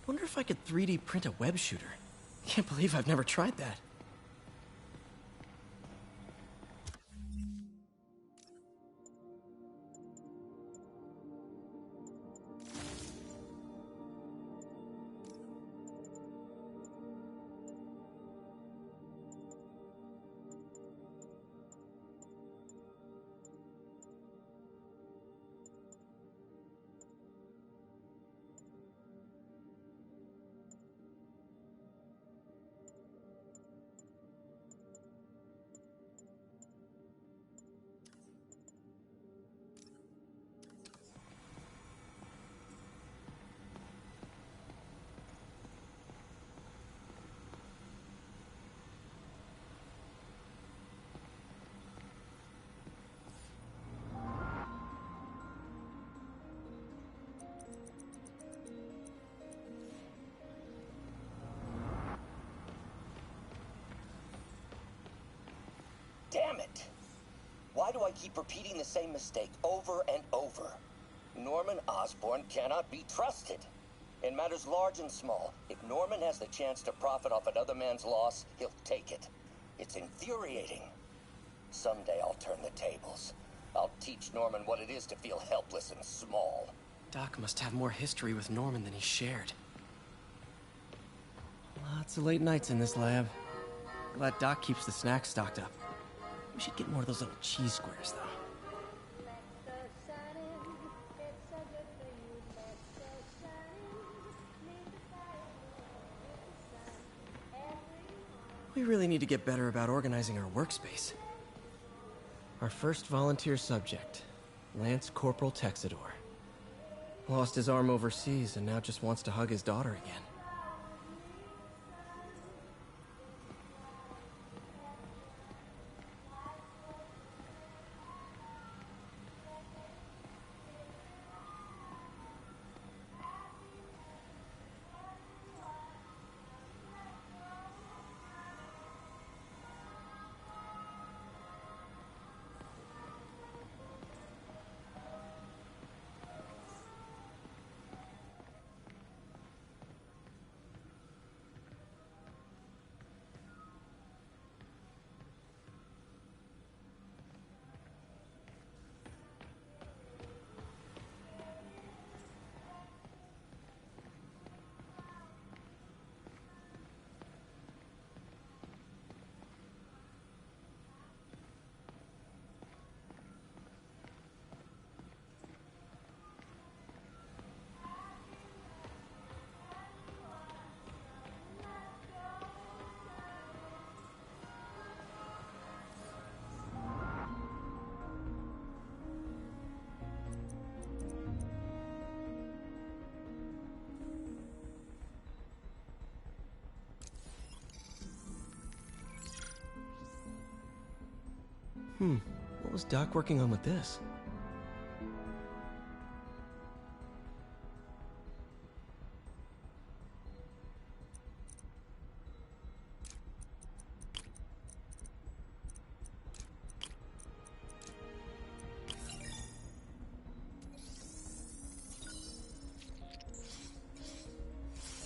Wonder if I could 3D print a web shooter. Can't believe I've never tried that. Why do I keep repeating the same mistake over and over? Norman Osborn cannot be trusted. In matters large and small, if Norman has the chance to profit off another man's loss, he'll take it. It's infuriating. Someday I'll turn the tables. I'll teach Norman what it is to feel helpless and small. Doc must have more history with Norman than he shared. Lots of late nights in this lab. Glad Doc keeps the snacks stocked up. We should get more of those little cheese squares, though. We really need to get better about organizing our workspace. Our first volunteer subject, Lance Corporal Texador. Lost his arm overseas and now just wants to hug his daughter again. What was Doc working on with this?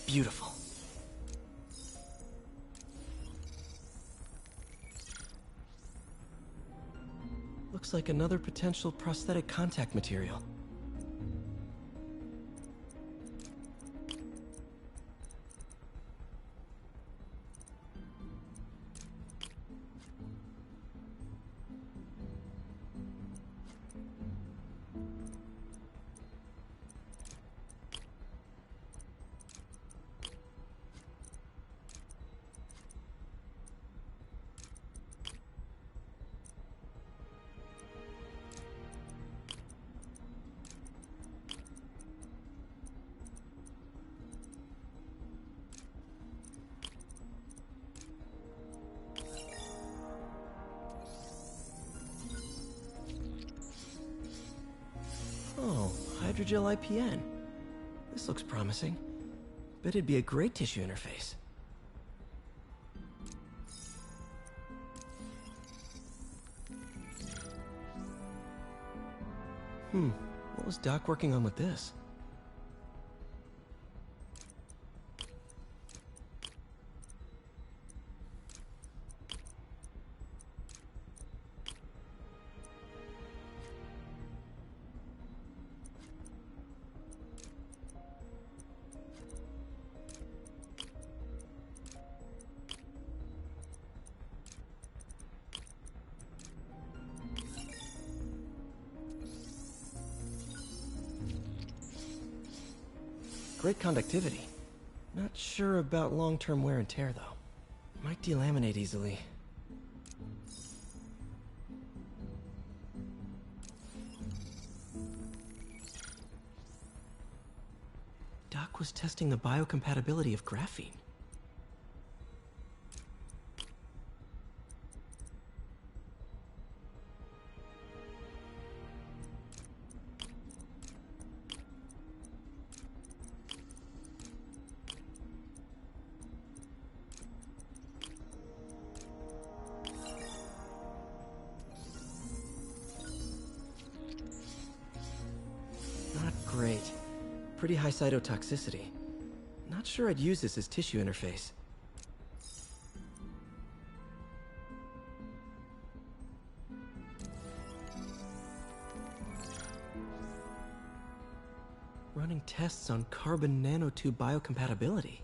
Beautiful. Looks like another potential prosthetic contact material. Oh, hydrogel IPN. This looks promising. Bet it'd be a great tissue interface. What was Doc working on with this? Great conductivity. Not sure about long-term wear and tear, though. Might delaminate easily. Doc was testing the biocompatibility of graphene. pretty high cytotoxicity. Not sure I'd use this as tissue interface. Running tests on carbon nanotube biocompatibility.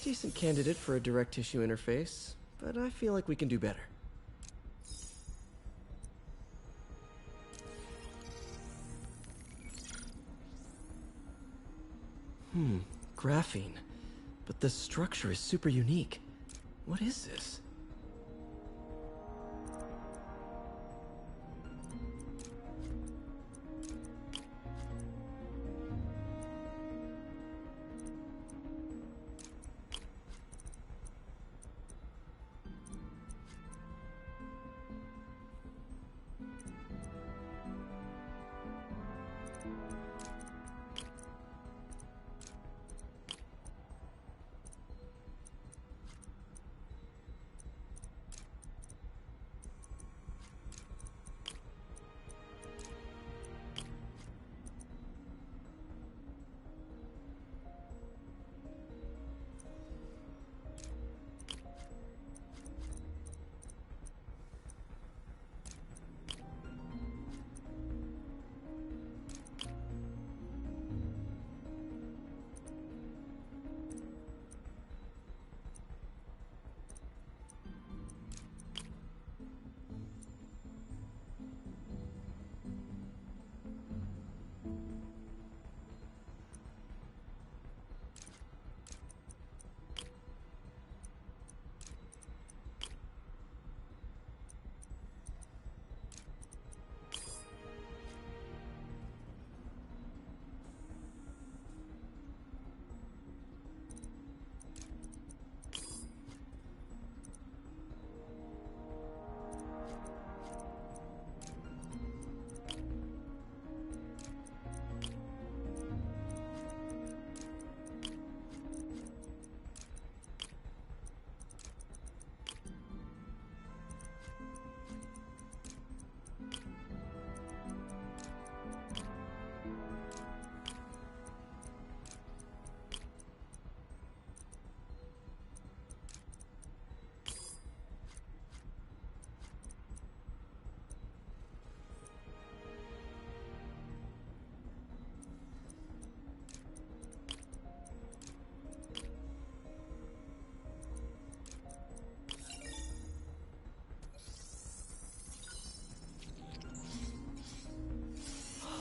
Decent candidate for a direct tissue interface, but I feel like we can do better. Graphene. But the structure is super unique. What is this?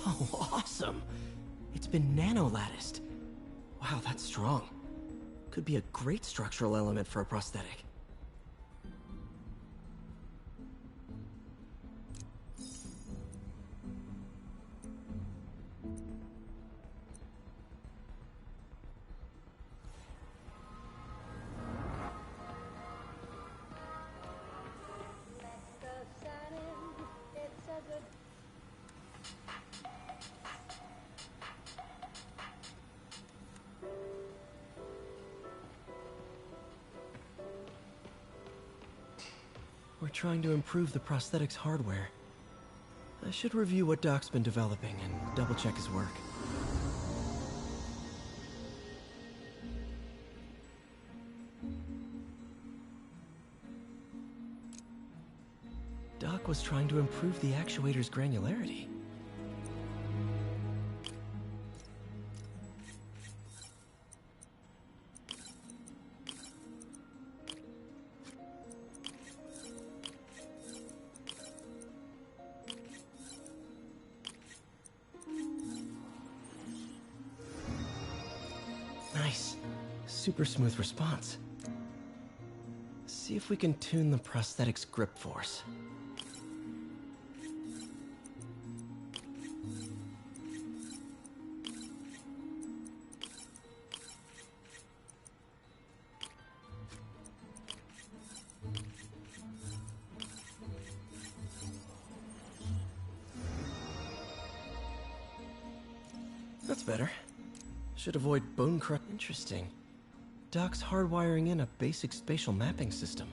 Oh, awesome! It's been nano-latticed. Wow, that's strong. Could be a great structural element for a prosthetic. We're trying to improve the prosthetics hardware. I should review what Doc's been developing and double-check his work. Doc was trying to improve the actuator's granularity. super smooth response. See if we can tune the prosthetic's grip force. That's better. Should avoid bone crush. Interesting. Doc's hardwiring in a basic spatial mapping system.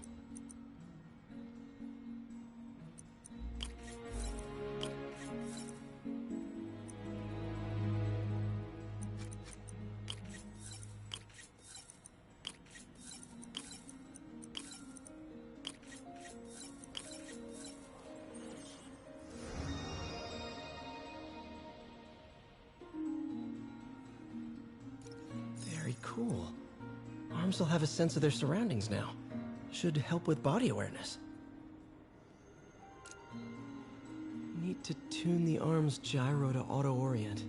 Very cool. Arms will have a sense of their surroundings now. Should help with body awareness. Need to tune the arm's gyro to auto-orient.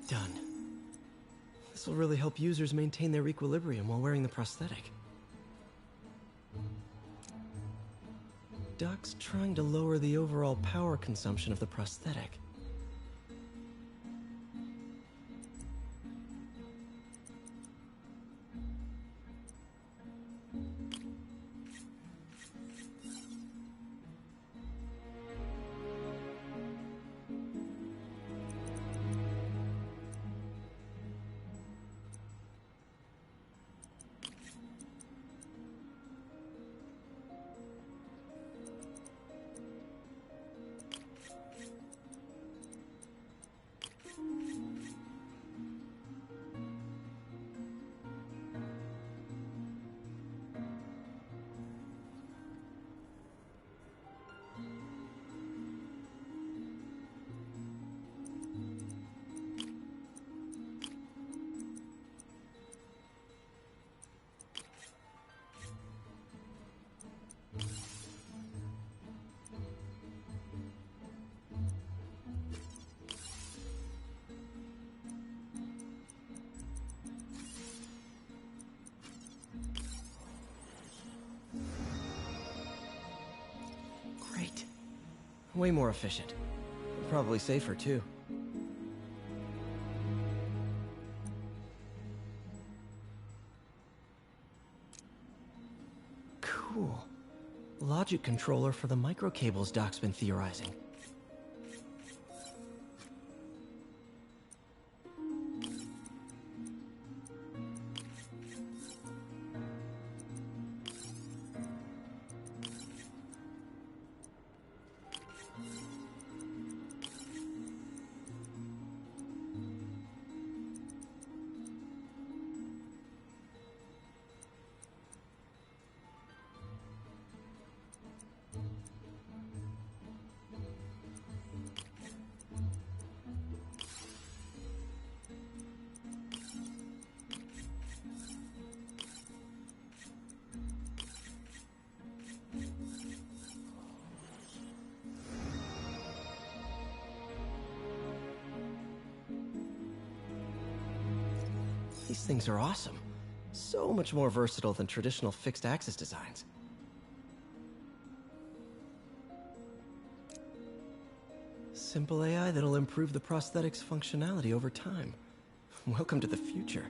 Done. This will really help users maintain their equilibrium while wearing the prosthetic. Doc's trying to lower the overall power consumption of the prosthetic. Great. Way more efficient. Probably safer, too. Cool. Logic controller for the microcables Doc's been theorizing. These things are awesome. So much more versatile than traditional fixed-axis designs. Simple AI that'll improve the prosthetic's functionality over time. Welcome to the future.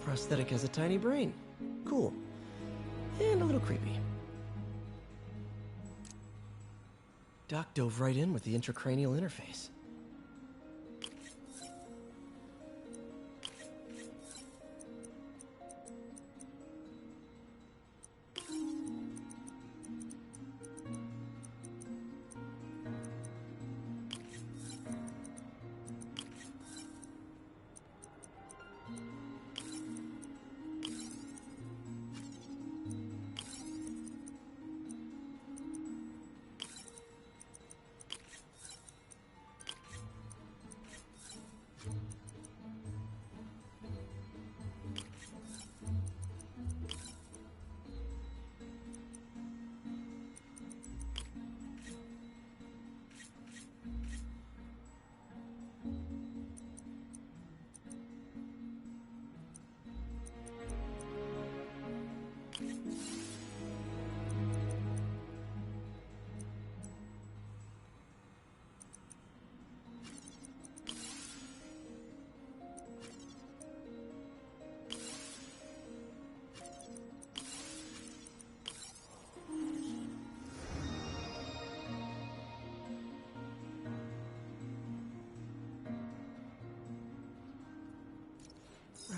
Prosthetic has a tiny brain. Cool. And a little creepy. Doc dove right in with the intracranial interface.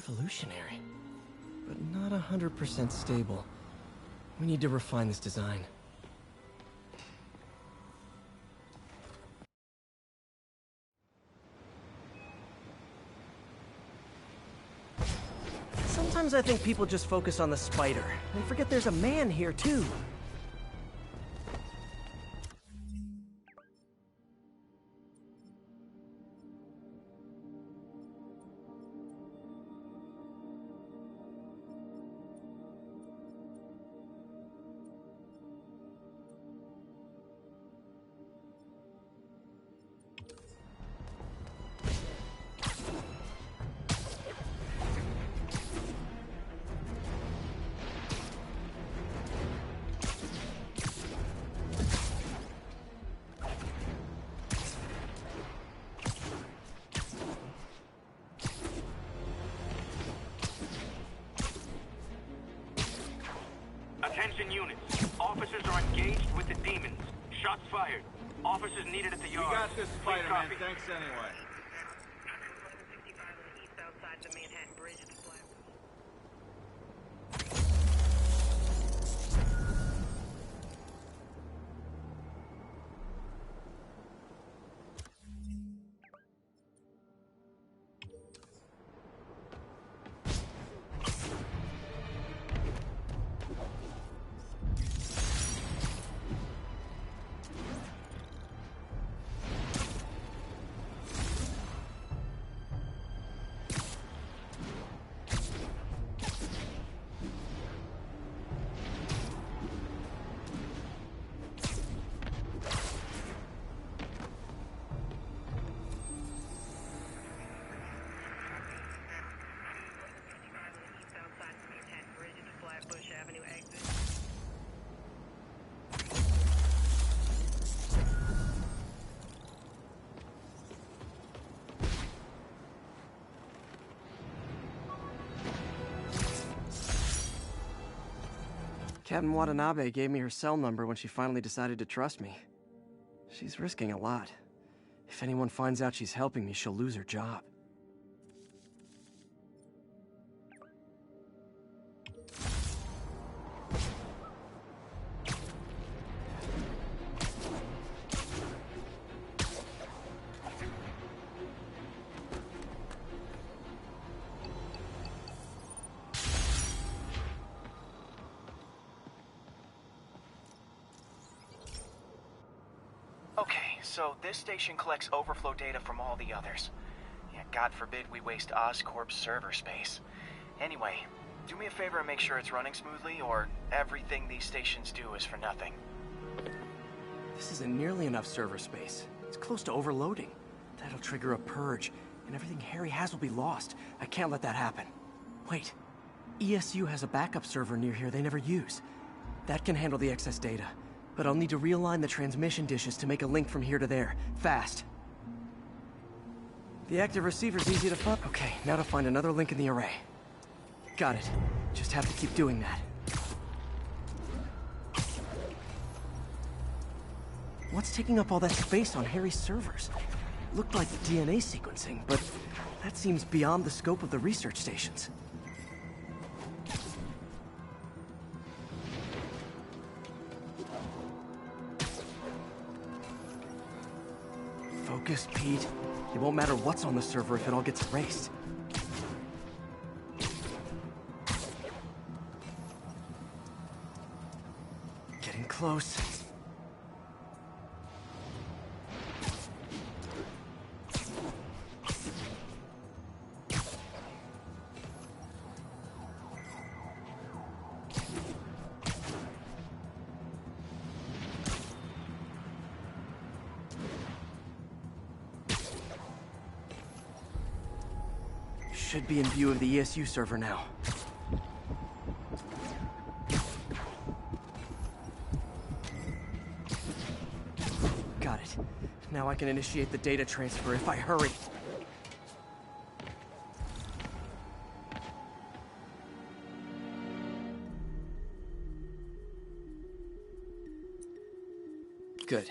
Revolutionary, but not 100% stable. We need to refine this design. Sometimes I think people just focus on the spider and forget there's a man here too. Attention units. Officers are engaged with the demons. Shots fired. Officers needed at the yard. We got this, Spider-Man. Thanks anyway. Captain Watanabe gave me her cell number when she finally decided to trust me. She's risking a lot. If anyone finds out she's helping me, she'll lose her job. Okay, so this station collects overflow data from all the others. Yeah, God forbid we waste Oscorp's server space. Anyway, do me a favor and make sure it's running smoothly, or everything these stations do is for nothing. This isn't nearly enough server space. It's close to overloading. That'll trigger a purge, and everything Harry has will be lost. I can't let that happen. Wait. ESU has a backup server near here they never use. That can handle the excess data, but I'll need to realign the transmission dishes to make a link from here to there, fast. The active receiver's easy to find. Okay, now to find another link in the array. Got it. Just have to keep doing that. What's taking up all that space on Harry's servers? Looked like DNA sequencing, but that seems beyond the scope of the research stations. Focus, Pete. It won't matter what's on the server if it all gets erased. Getting close. Should be in view of the ESU server now. Got it. Now I can initiate the data transfer if I hurry. Good.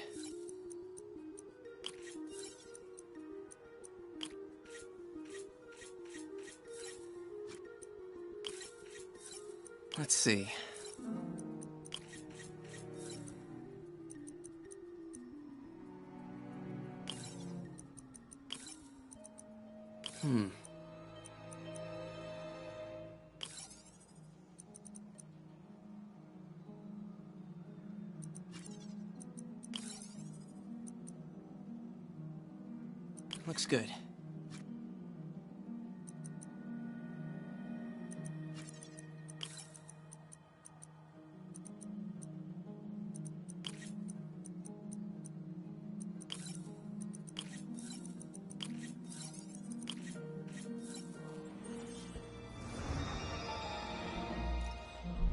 Let's see. Looks good.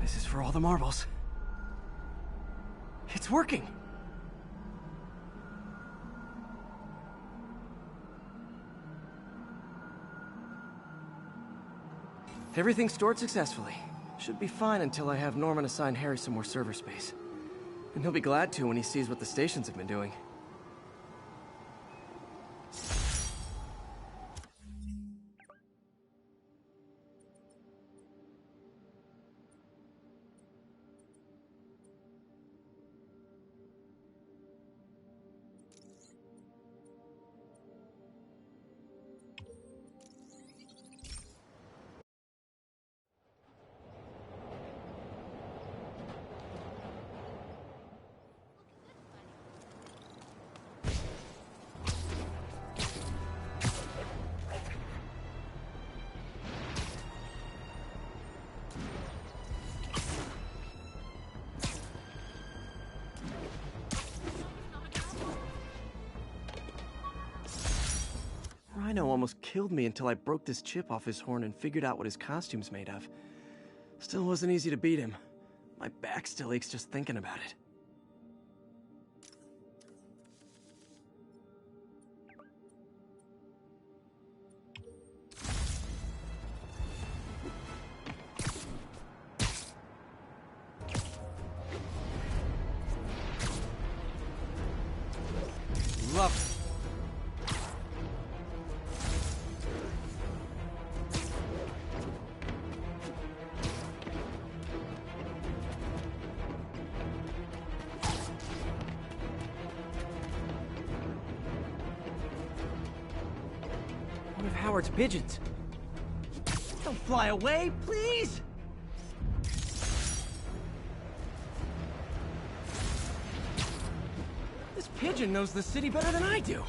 This is for all the marbles. It's working! Everything stored successfully. Should be fine until I have Norman assign Harry some more server space. And he'll be glad to when he sees what the stations have been doing. Rhino almost killed me until I broke this chip off his horn and figured out what his costume's made of. Still wasn't easy to beat him. My back still aches just thinking about it. Love it. One of Howard's pigeons. Don't fly away, please! This pigeon pigeon knows the city better than I do.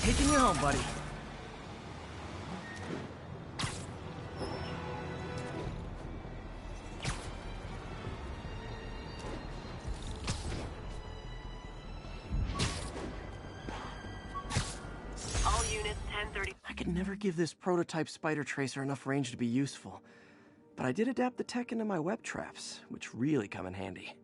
Taking you home, buddy. All units 1030. I could never give this prototype spider tracer enough range to be useful, but I did adapt the tech into my web traps, which really come in handy.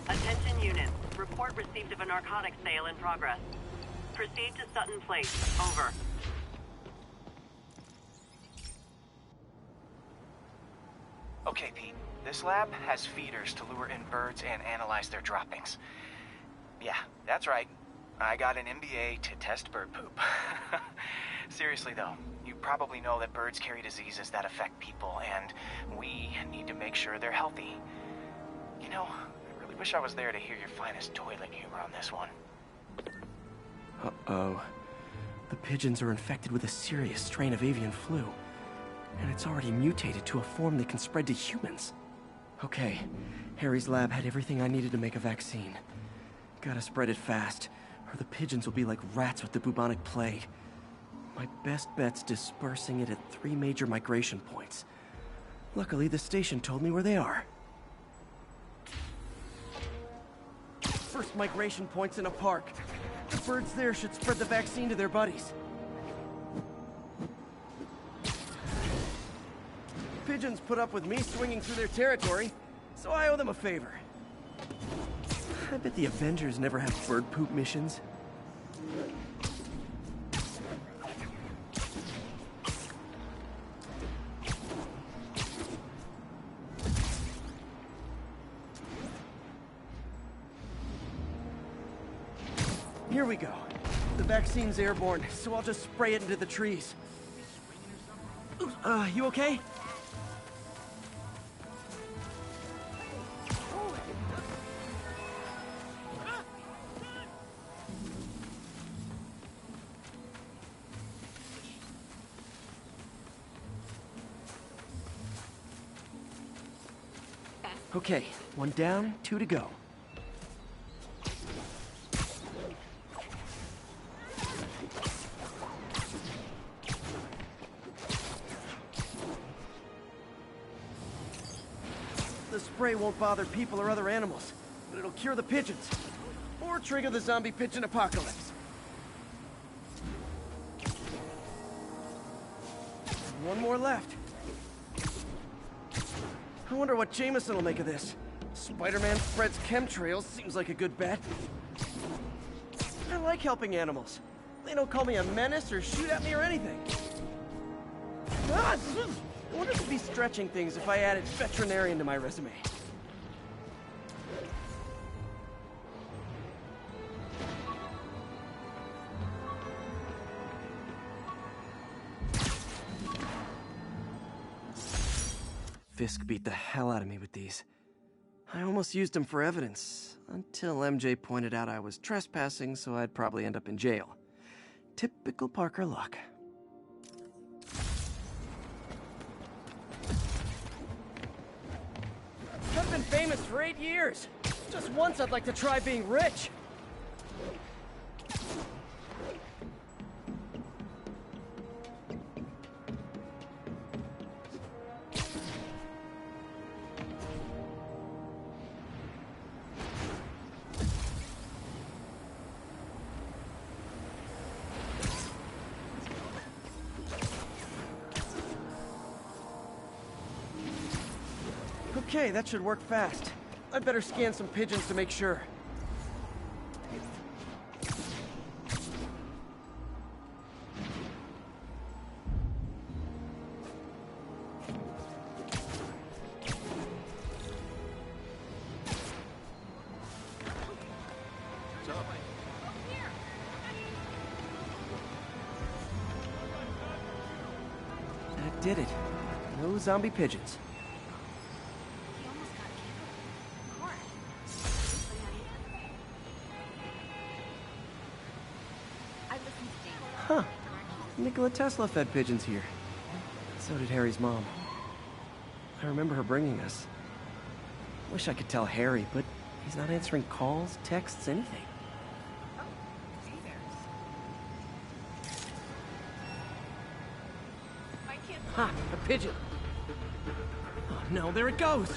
Attention units. Report received of a narcotics sale in progress. Proceed to Sutton Place. Over. Okay, Pete. This lab has feeders to lure in birds and analyze their droppings. Yeah, that's right. I got an MBA to test bird poop. Seriously though, you probably know that birds carry diseases that affect people, and we need to make sure they're healthy. You know, I really wish I was there to hear your finest toilet humor on this one. Uh-oh. The pigeons are infected with a serious strain of avian flu, and it's already mutated to a form that can spread to humans. Okay, Harry's lab had everything I needed to make a vaccine. Gotta spread it fast, or the pigeons will be like rats with the bubonic plague. My best bet's dispersing it at 3 major migration points. Luckily, the station told me where they are. First migration point's in a park. The birds there should spread the vaccine to their buddies. Pigeons put up with me swinging through their territory, so I owe them a favor. I bet the Avengers never have bird poop missions. Here we go. The vaccine's airborne, so I'll just spray it into the trees. You okay? Okay, 1 down, 2 to go. The spray won't bother people or other animals, but it'll cure the pigeons. Or trigger the zombie pigeon apocalypse. 1 more left. I wonder what Jameson will make of this. Spider-Man spreads chemtrails, seems like a good bet. I like helping animals. They don't call me a menace or shoot at me or anything. I wonder if it'd be stretching things if I added veterinarian to my resume. Fisk beat the hell out of me with these. I almost used them for evidence, until MJ pointed out I was trespassing, so I'd probably end up in jail. Typical Parker luck. I've been famous for 8 years. Just once I'd like to try being rich. Okay, that should work fast. I'd better scan some pigeons to make sure. That did it. No zombie pigeons. Huh. Nikola Tesla fed pigeons here. So did Harry's mom. I remember her bringing us. Wish I could tell Harry, but he's not answering calls, texts, anything. Ha! A pigeon! Oh no, there it goes!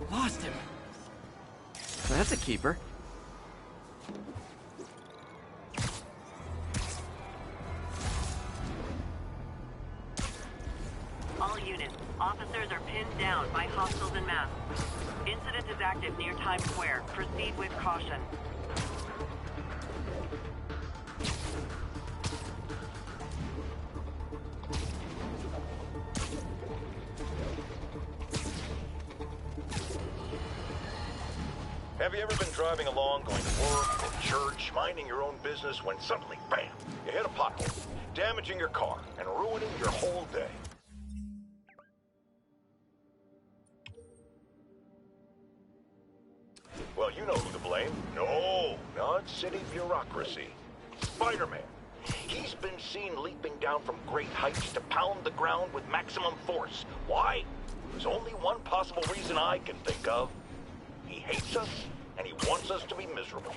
Lost him. That's a keeper. All units, officers are pinned down by hostiles en masse. Incident is active near Times Square. Proceed with caution. Have you ever been driving along, going to work, to church, minding your own business, when suddenly, bam, you hit a pothole, damaging your car and ruining your whole day? Well, you know who to blame. No, not city bureaucracy. Spider-Man. He's been seen leaping down from great heights to pound the ground with maximum force. Why? There's only one possible reason I can think of. He hates us, and he wants us to be miserable.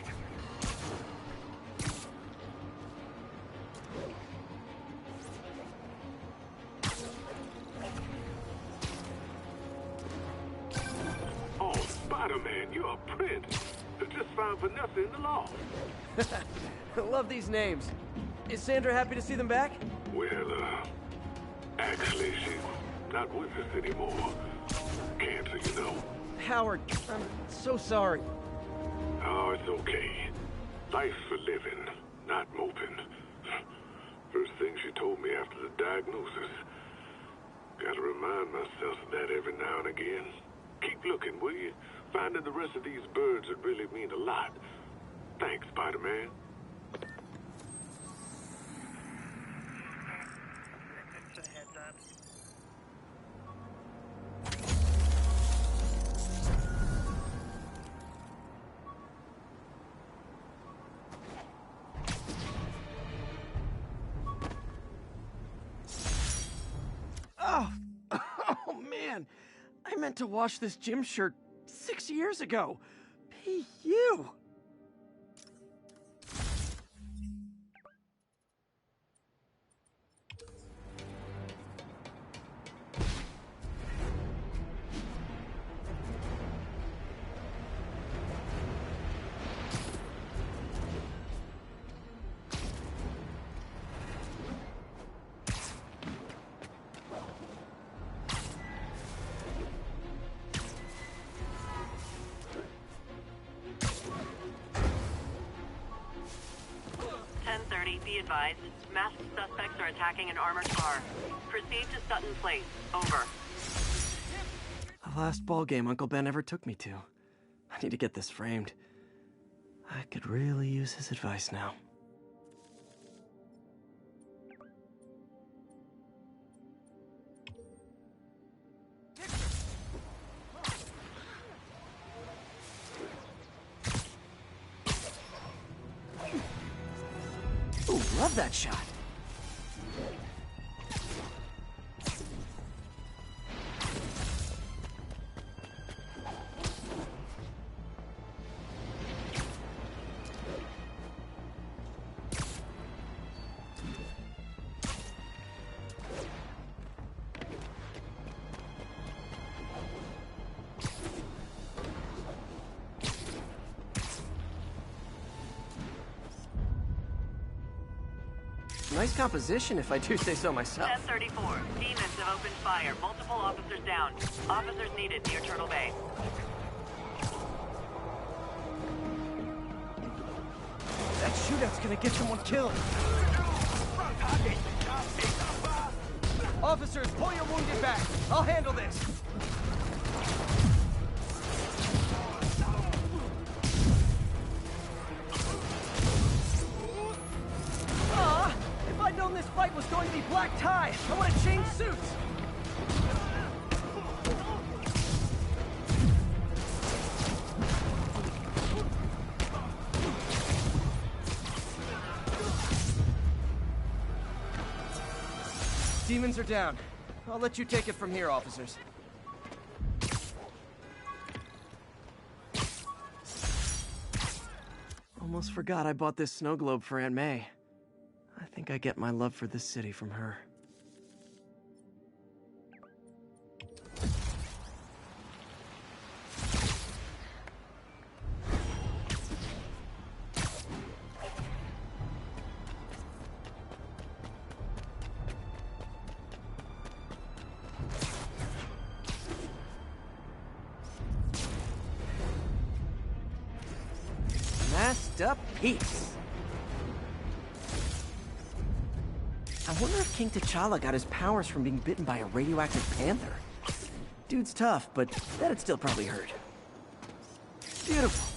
Oh, Spider-Man, you're a prince. Just found Vanessa in the law. I love these names. Is Sandra happy to see them back? Well, actually, she's not with us anymore. Cancer, you know. Howard, I'm so sorry. Oh, it's okay. Life's for living, not moping. First thing she told me after the diagnosis. Gotta remind myself of that every now and again. Keep looking, will you? Finding the rest of these birds would really mean a lot. Thanks, Spider-Man. Oh, oh man. I meant to wash this gym shirt 6 years ago. P.U. Be advised, masked suspects are attacking an armored car. Proceed to Sutton Place. Over. The last ball game Uncle Ben ever took me to. I need to get this framed. I could really use his advice now. Ooh, love that shot. Nice composition, if I do say so myself. 1034. Demons have opened fire. Multiple officers down. Officers needed near Turtle Bay. That shootout's gonna get someone killed. Officers, pull your wounded back. I'll handle this. If I'd known this fight was going to be black tie, I would have changed suits. Demons are down. I'll let you take it from here, officers. Almost forgot I bought this snow globe for Aunt May. I think I get my love for this city from her. Masked up peace. I wonder if King T'Challa got his powers from being bitten by a radioactive panther. Dude's tough, but that'd still probably hurt. Beautiful.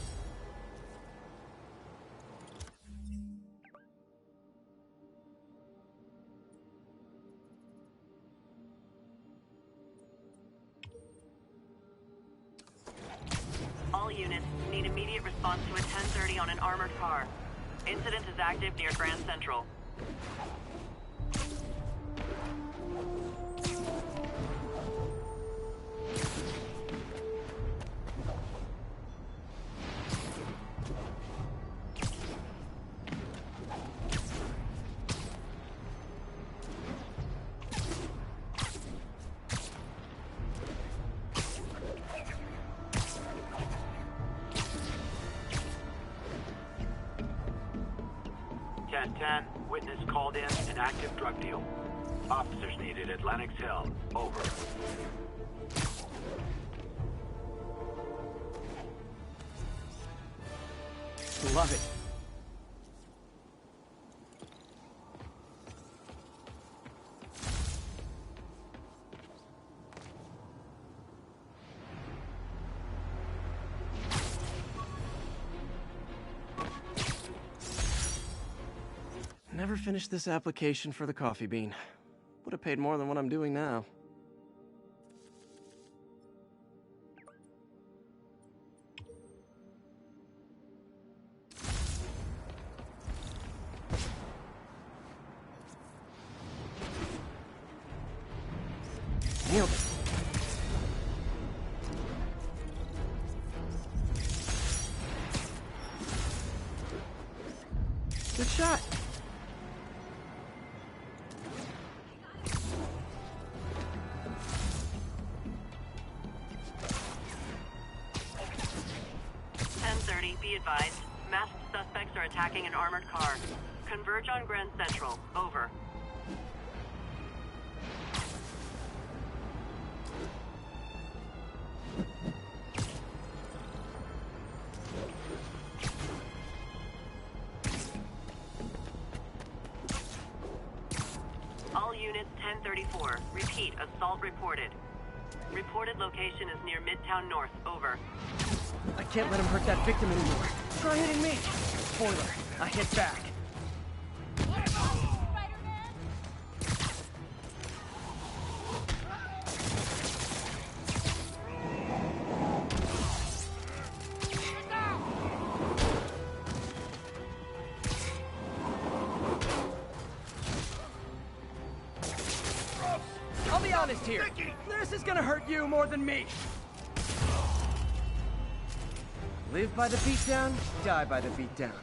All units need immediate response to a 1030 on an armored car. Incident is active near Grand Central. Witness called in an active drug deal. Officers needed at Lenox Hill. Over. Love it. Never finished this application for the coffee bean. Would have paid more than what I'm doing now. Nailed it. Good shot. Be advised, masked suspects are attacking an armored car. Converge on Grand Central. Over. All units 1034. Repeat, assault reported. Reported location is near Midtown North. Over. I can't let him hurt that victim anymore. Try hitting me. Spoiler, I hit back. I'll be honest here. This is gonna hurt you more than me. Live by the beatdown, die by the beatdown.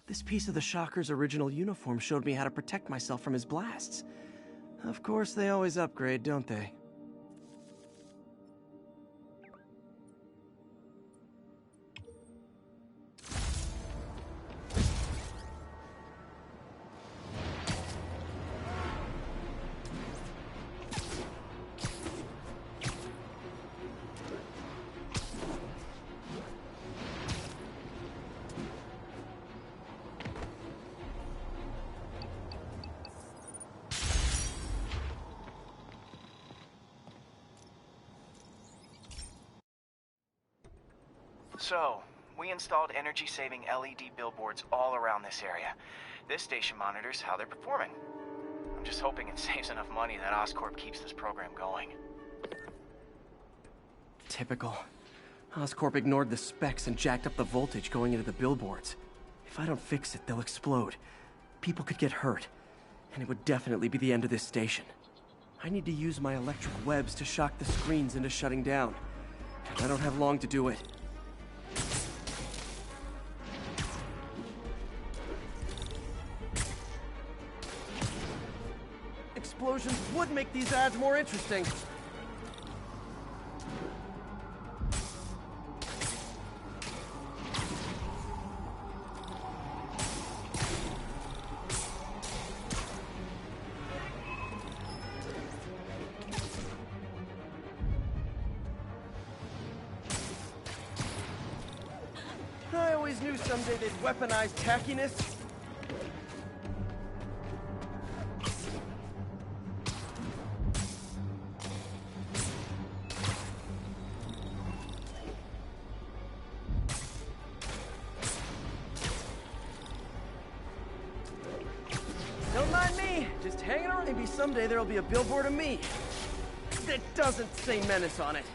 This piece of the Shocker's original uniform showed me how to protect myself from his blasts. Of course, they always upgrade, don't they? So, we installed energy-saving LED billboards all around this area. This station monitors how they're performing. I'm just hoping it saves enough money that Oscorp keeps this program going. Typical. Oscorp ignored the specs and jacked up the voltage going into the billboards. If I don't fix it, they'll explode. People could get hurt. And it would definitely be the end of this station. I need to use my electric webs to shock the screens into shutting down. I don't have long to do it. Explosions would make these ads more interesting. I always knew someday they'd weaponize tackiness. Don't mind me, just hanging around. Maybe someday there'll be a billboard of me that doesn't say Menace on it.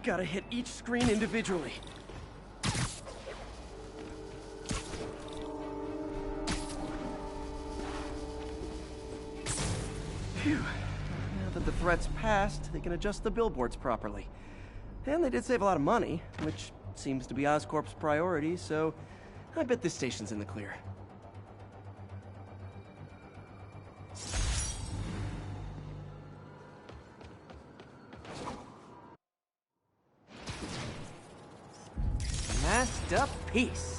Gotta hit each screen individually. Phew. Now that the threat's passed, they can adjust the billboards properly. And they did save a lot of money, which seems to be Oscorp's priority, so I bet this station's in the clear. Masked up peace.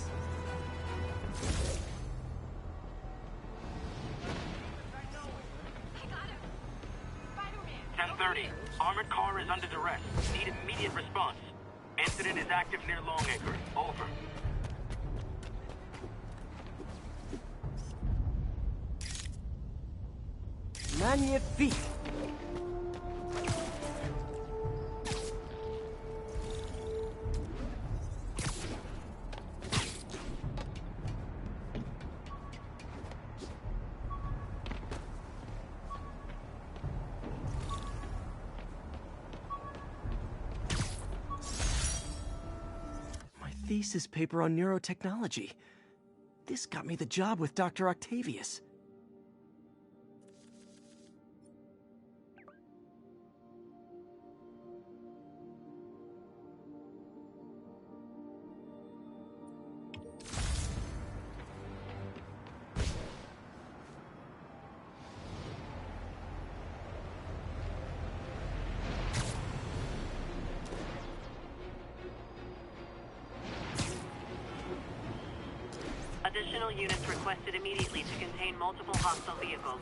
Armored car is under duress. Need immediate response. Incident is active near Longacre. Over. Magnifique. Thesis paper on neurotechnology. This got me the job with Dr. Octavius. Additional units requested immediately to contain multiple hostile vehicles.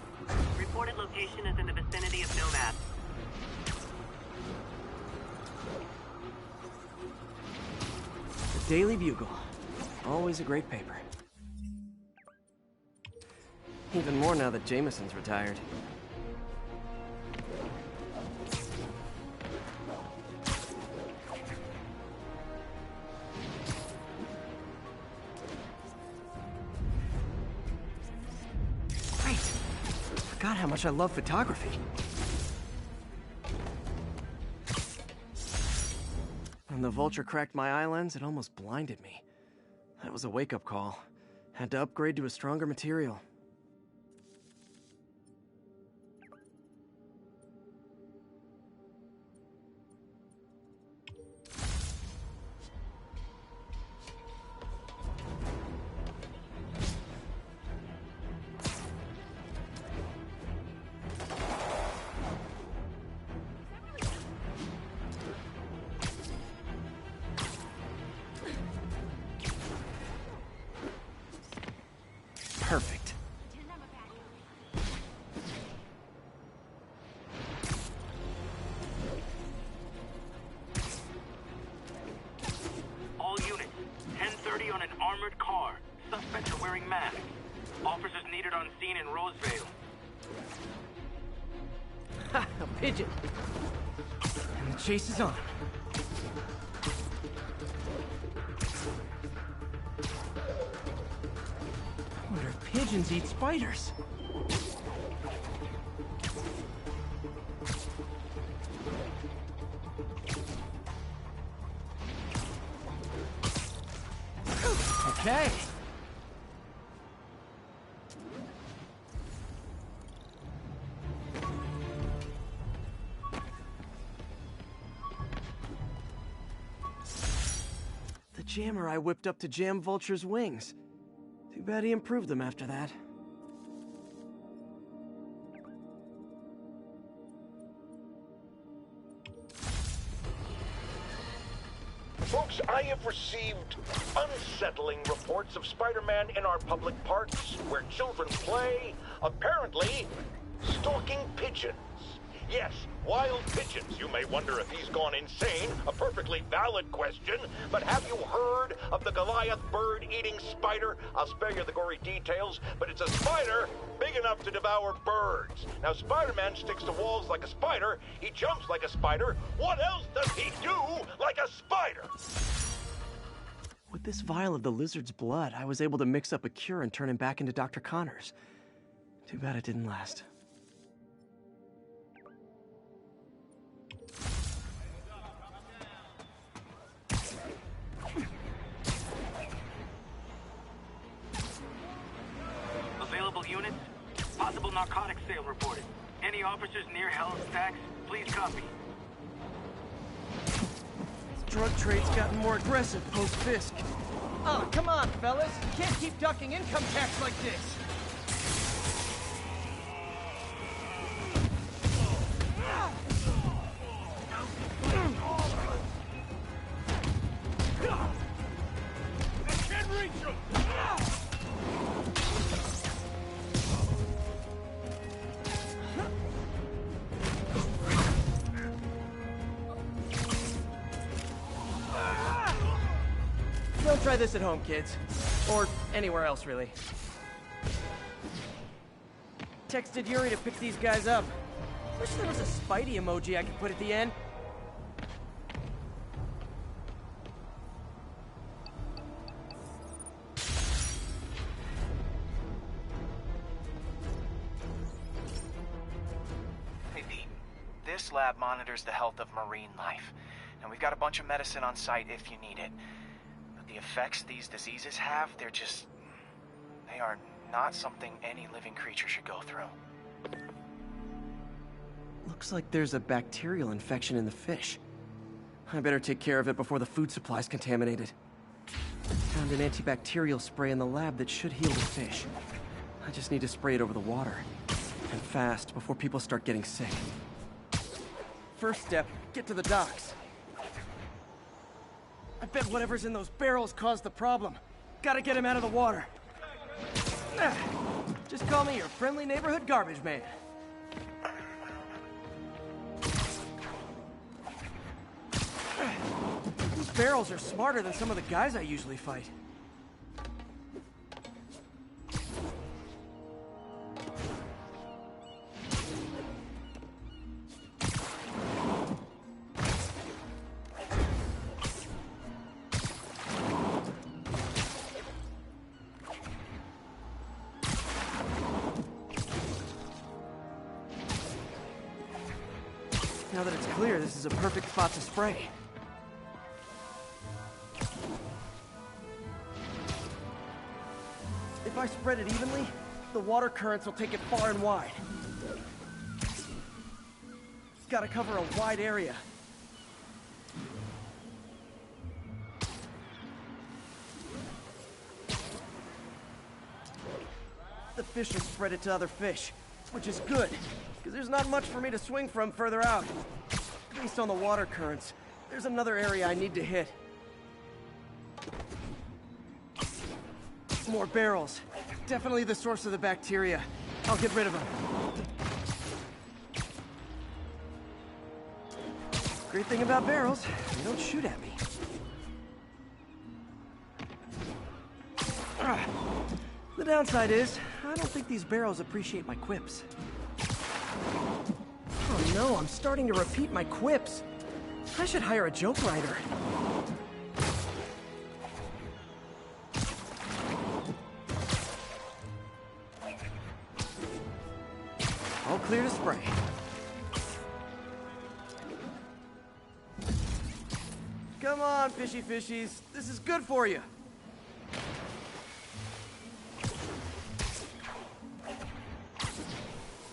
Reported location is in the vicinity of Nomad. The Daily Bugle. Always a great paper. Even more now that Jameson's retired. Forgot how much I love photography. When the vulture cracked my eye lens, it almost blinded me. That was a wake-up call. Had to upgrade to a stronger material. Perfect. Officers needed on scene in Rosevale. Ha! A pigeon! And the chase is on. I wonder if pigeons eat spiders. Okay. The jammer I whipped up to jam Vulture's wings. Too bad he improved them after that. Folks, I have received unsettling reports of Spider-Man in our public parks, where children play, apparently stalking pigeons. Yes, wild pigeons. You may wonder if he's gone insane, a perfectly valid question, but have you heard of the Goliath bird-eating spider? I'll spare you the gory details, but it's a spider big enough to devour birds. Now, Spider-Man sticks to walls like a spider, he jumps like a spider. What else does he do like a spider? With this vial of the lizard's blood, I was able to mix up a cure and turn him back into Dr. Connors. Too bad it didn't last. Available units? Possible narcotics sale reported. Any officers near Hell's Stacks? Please copy. Drug trade's gotten more aggressive post-Fisk. Oh, come on, fellas. You can't keep ducking income tax like this. I can't reach him! Don't try this at home, kids. Or anywhere else, really. Texted Yuri to pick these guys up. Wish there was a Spidey emoji I could put at the end. Hey, Pete. This lab monitors the health of marine life. And we've got a bunch of medicine on site if you need it. But the effects these diseases have, they are not something any living creature should go through. Looks like there's a bacterial infection in the fish. I better take care of it before the food supply's contaminated. Found an antibacterial spray in the lab that should heal the fish. I just need to spray it over the water. And fast, before people start getting sick. First step, get to the docks. I bet whatever's in those barrels caused the problem. Gotta get him out of the water. Just call me your friendly neighborhood garbage man. These barrels are smarter than some of the guys I usually fight. Now that it's clear, this is a perfect spot to spray. If I spread it evenly, the water currents will take it far and wide. Gotta cover a wide area. The fish will spread it to other fish, which is good, because there's not much for me to swing from further out. Based on the water currents, there's another area I need to hit. More barrels. Definitely the source of the bacteria. I'll get rid of them. Great thing about barrels, they don't shoot at me. The downside is, I don't think these barrows appreciate my quips. Oh no, I'm starting to repeat my quips. I should hire a joke writer. All clear to spray. Come on, fishy fishies. This is good for you.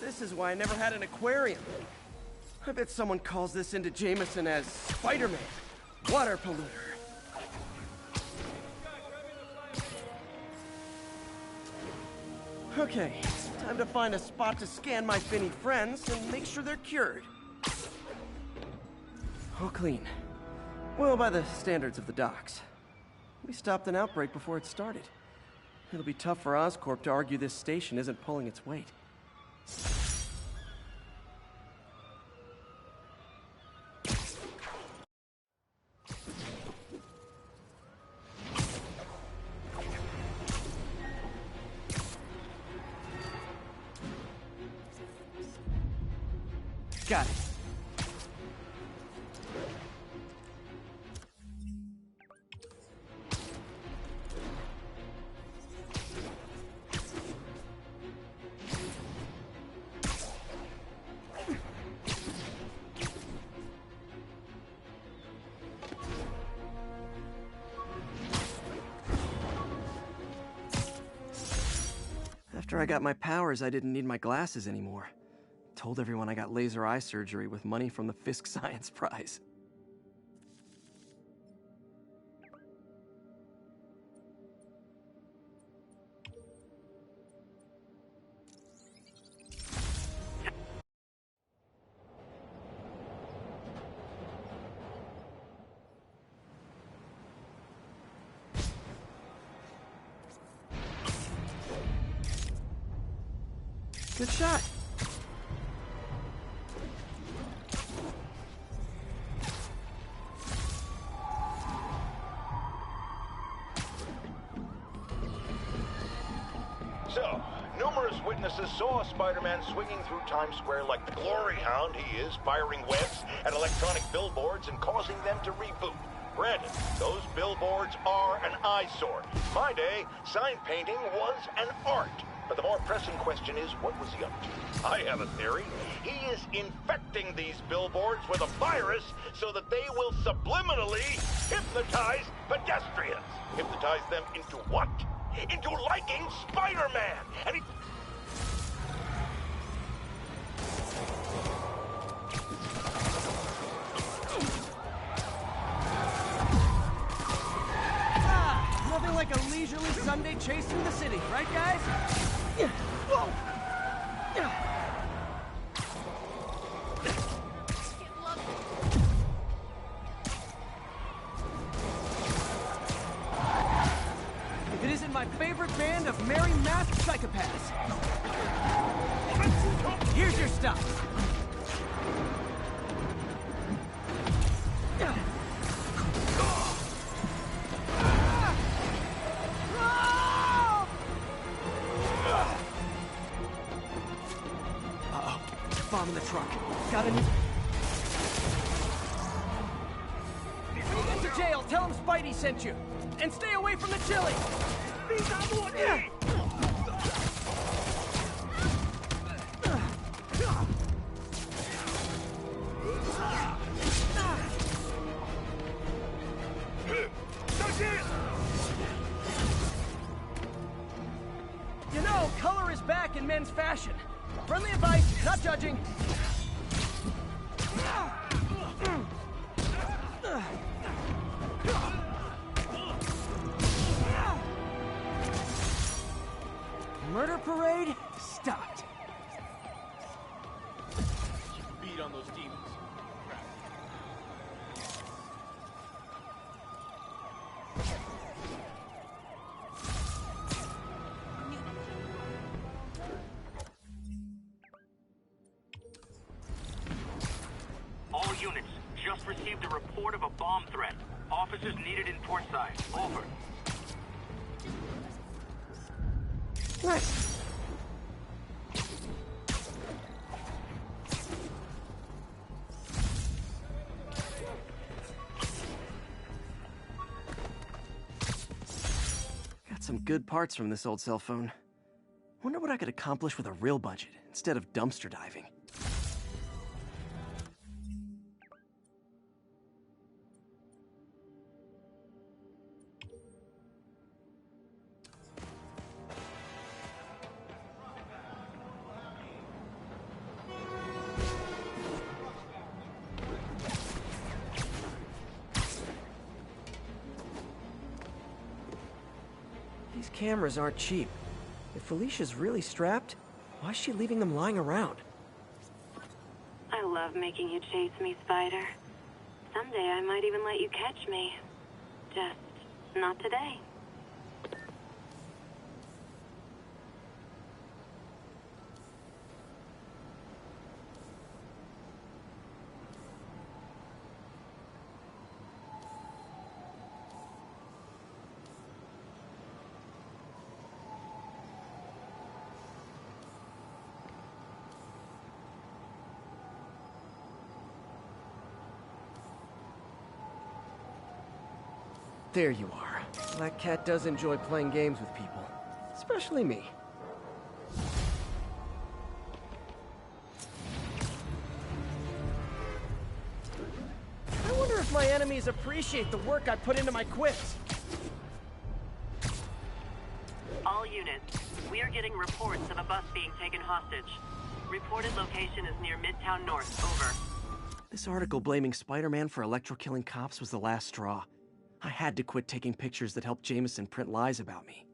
This is why I never had an aquarium. I bet someone calls this into Jameson as Spider-Man, water polluter. Okay, time to find a spot to scan my finny friends and make sure they're cured. All clean. Well, by the standards of the docks. We stopped an outbreak before it started. It'll be tough for Oscorp to argue this station isn't pulling its weight. Got it. After I got my powers, I didn't need my glasses anymore. Told everyone I got laser eye surgery with money from the Fisk Science Prize. Good shot. So, numerous witnesses saw Spider-Man swinging through Times Square like the glory hound he is, firing webs at electronic billboards and causing them to reboot. Granted, those billboards are an eyesore. My day, sign painting was an art. But the more pressing question is, what was he up to? I have a theory. He is infecting these billboards with a virus so that they will subliminally hypnotize pedestrians. Hypnotize them into what? Into liking Spider-Man! And he... Nothing like a leisurely Sunday chase through the city, right guys? Whoa! If it isn't my favorite band of merry masked psychopaths. Here's your stuff. Bomb in the truck. Got any... When you get to jail, tell him Spidey sent you. And stay away from the chili! You know, color is back in men's fashion. Friendly advice, not judging. Murder parade stopped. Beat on those demons. All units, just received a report of a bomb threat. Officers needed in Portside. Over. Nice. some good parts from this old cell phone. Wonder what I could accomplish with a real budget instead of dumpster diving. These cameras aren't cheap. If Felicia's really strapped, why is she leaving them lying around? I love making you chase me, Spider. Someday I might even let you catch me. Just not today. There you are. Black Cat does enjoy playing games with people. Especially me. I wonder if my enemies appreciate the work I put into my quips. All units, we are getting reports of a bus being taken hostage. Reported location is near Midtown North. Over. This article blaming Spider-Man for electro-killing cops was the last straw. I had to quit taking pictures that helped Jameson print lies about me.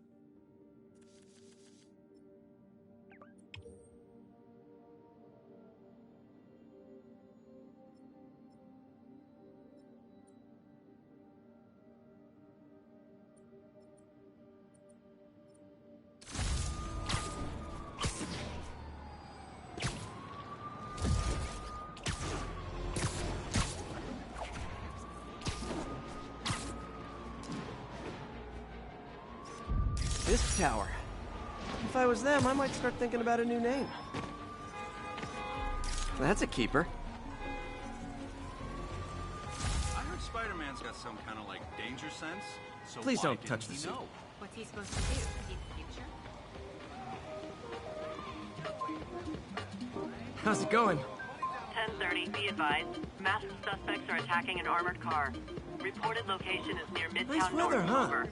This tower. If I was them, I might start thinking about a new name. That's a keeper. I heard Spider-Man's got some kind of, like, danger sense. So Please why don't touch the didn't he suit. know? What's he supposed to do? See the future? How's it going? 10:30, be advised. Masked suspects are attacking an armored car. Reported location is near Midtown Nice weather, North. huh? Over.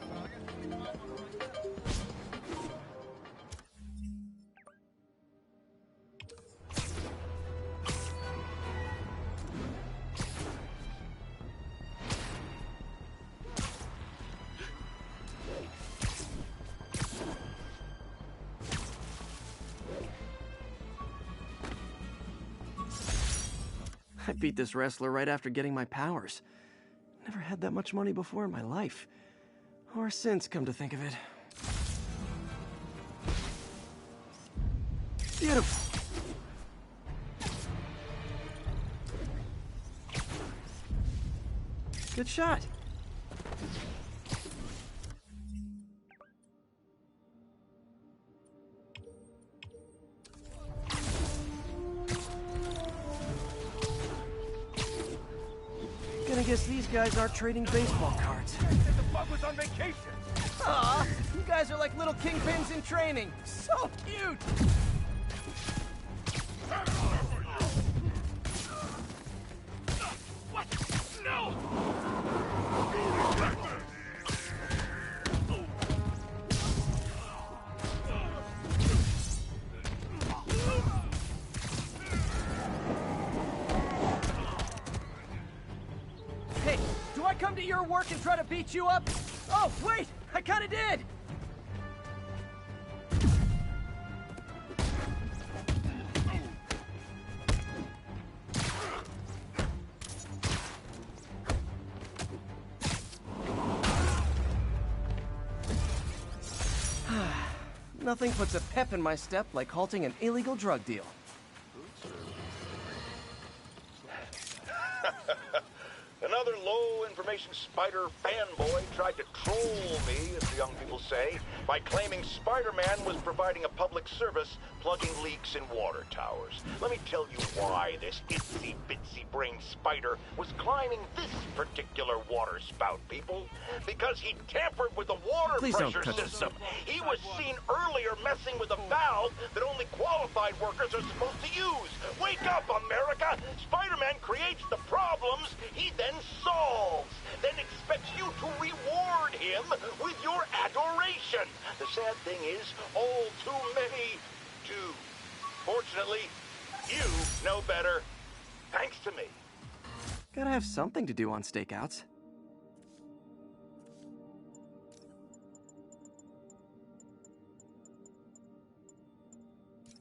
I beat this wrestler right after getting my powers. Never had that much money before in my life. Or since, come to think of it. Beautiful. Good shot. Gonna guess these guys aren't trading baseball cards. The bug was on vacation. Aw, you guys are like little kingpins in training. So cute! What? No! Hey, do I come to your work and try to beat you up? Oh, wait! I kinda did! Nothing puts a pep in my step like halting an illegal drug deal. And Another low-information Spider fanboy tried to troll me, as the young people say, by claiming Spider-Man was providing a public service plugging leaks in water towers. Let me tell you why this itsy-bitsy-brain spider was climbing this particular water spout, people. Because he tampered with the water pressure system. He was seen earlier messing with a valve that only qualified workers are supposed to use. Wake up, America! Spider-Man creates the problems he then solves, then expects you to reward him with your adoration. The sad thing is, all too many do. Fortunately, you know better, thanks to me. Gotta have something to do on stakeouts.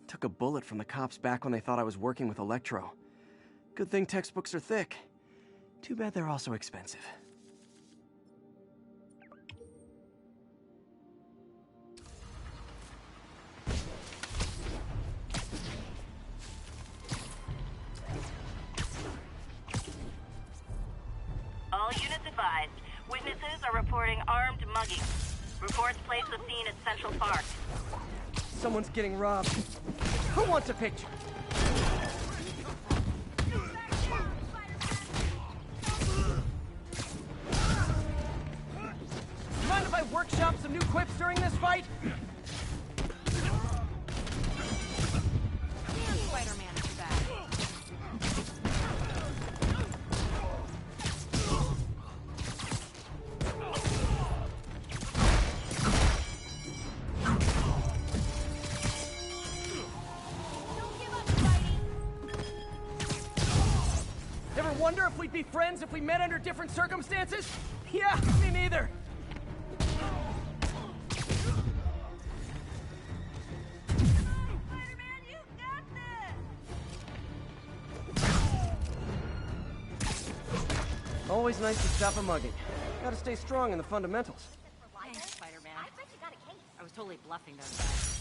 Took a bullet from the cops back when they thought I was working with Electro. Good thing textbooks are thick. Too bad they're also expensive. All units advised. Witnesses are reporting armed mugging. Reports place the scene at Central Park. Someone's getting robbed. Who wants a picture? Mind if I workshop some new quips during this fight? Spider-Man is back. Ever wonder if we'd be friends if we met under different circumstances? Yeah, me neither. Always nice to stop a mugging. Gotta stay strong in the fundamentals. Thanks, Spider-Man. I was totally bluffing those guys.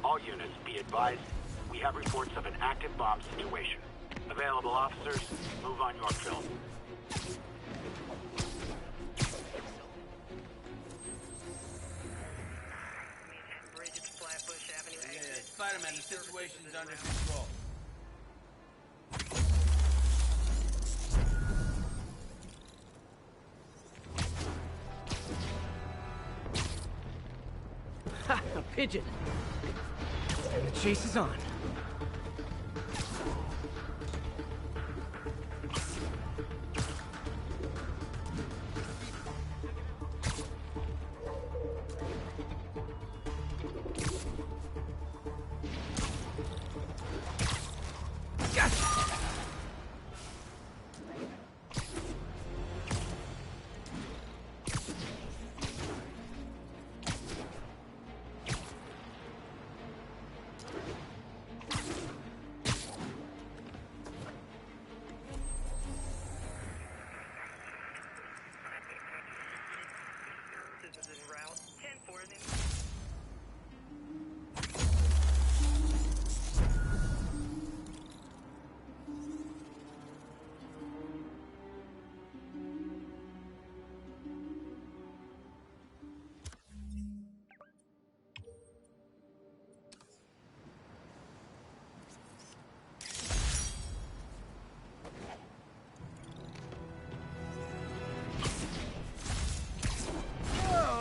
All units, be advised, we have reports of an active bomb situation. Available officers, move on Yorkville. Spider-Man, the situation's under control. Ha! A pigeon! And the chase is on.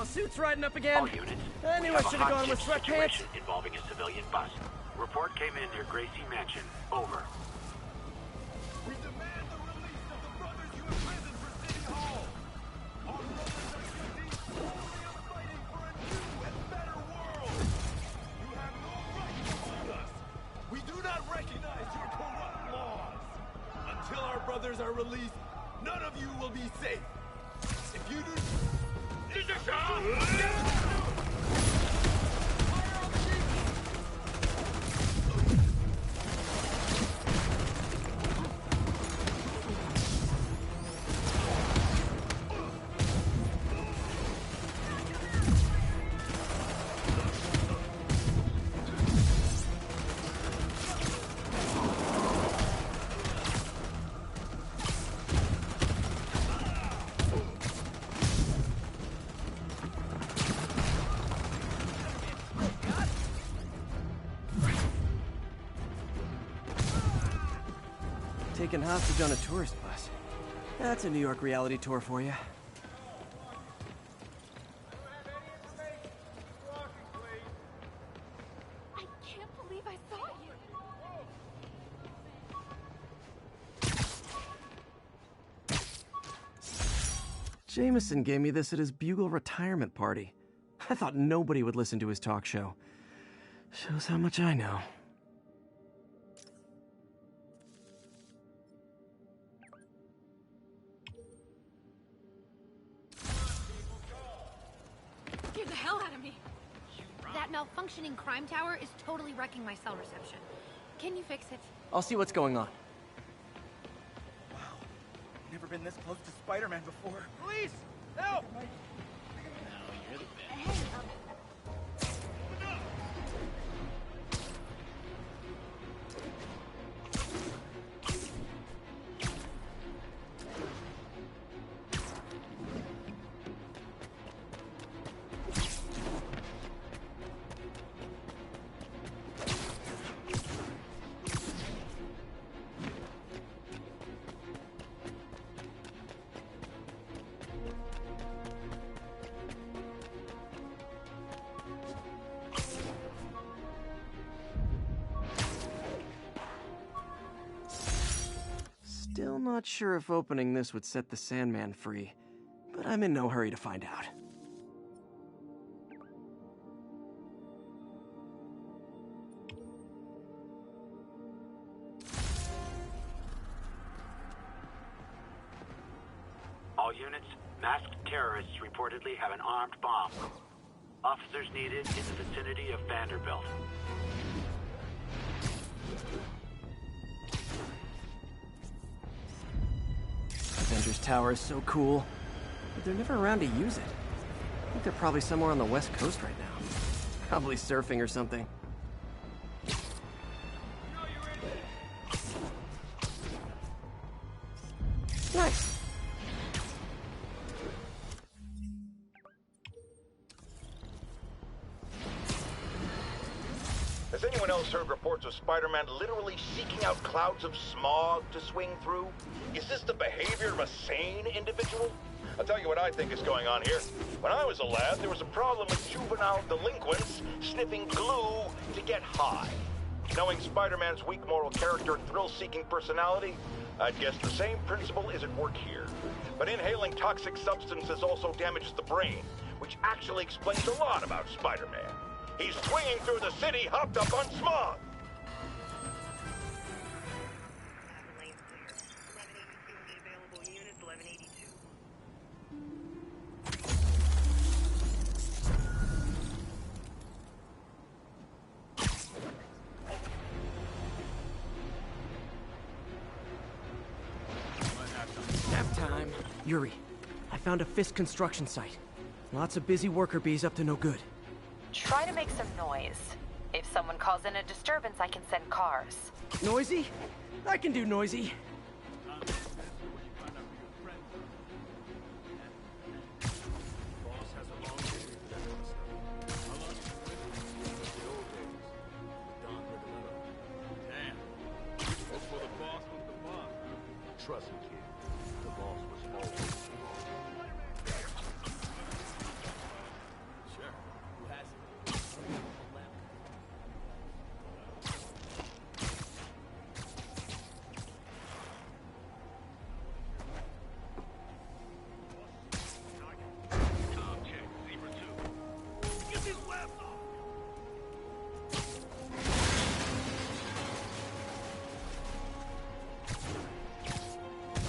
Suit's riding up again. All units, I knew I should have gone with sweatpants. Involving a civilian bus. Report came in near Gracie Mansion. Over. We demand the release of the brothers you imprisoned for City Hall. Our brothers are guilty only of fighting for a new and better world. You have no right to hold us. We do not recognize your corrupt laws. Until our brothers are released, none of you will be safe. If you do Taken hostage on a tourist bus. That's a New York reality tour for you. I can't believe I saw you. Jameson gave me this at his Bugle retirement party. I thought nobody would listen to his talk show. Shows how much I know. Scared the hell out of me. That malfunctioning crime tower is totally wrecking my cell reception. Can you fix it? I'll see what's going on. Wow. Never been this close to Spider-Man before. Police! Help! Hey, Still not sure if opening this would set the Sandman free, but I'm in no hurry to find out. All units, masked terrorists reportedly have an armed bomb. Officers needed in the vicinity of Vanderbilt. Avengers Tower is so cool, but they're never around to use it. I think they're probably somewhere on the West Coast right now. Probably surfing or something. Nice. Has anyone else heard reports of Spider-Man literally seeking out clouds of smog to swing through? Is this the behavior of a sane individual? I'll tell you what I think is going on here. When I was a lad, there was a problem with juvenile delinquents sniffing glue to get high. Knowing Spider-Man's weak moral character and thrill-seeking personality, I'd guess the same principle is at work here. But inhaling toxic substances also damages the brain, which actually explains a lot about Spider-Man. He's swinging through the city hopped up on smog. Nap time. Yuri, I found a Fisk construction site. Lots of busy worker bees up to no good. Try to make some noise. If someone calls in a disturbance, I can send cars. Noisy? I can do noisy. Trust me, kid. The boss was always wrong. Sure. Who has it?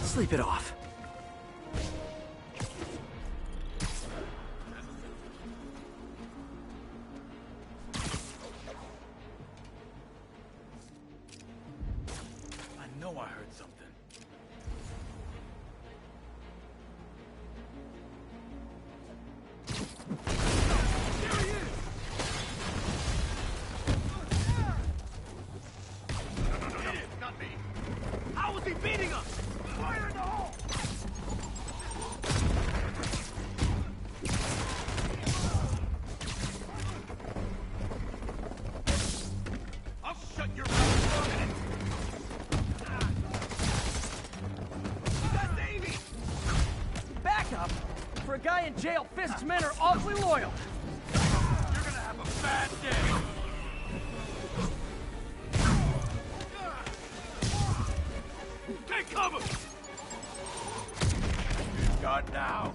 Sleep it off. Keep beating them! Fire in the hole! I'll shut your mouth for a minute! That's Davey! Back up! For a guy in jail, Fisk's men are awfully loyal. You're gonna have a bad day! Take cover! He's gone now.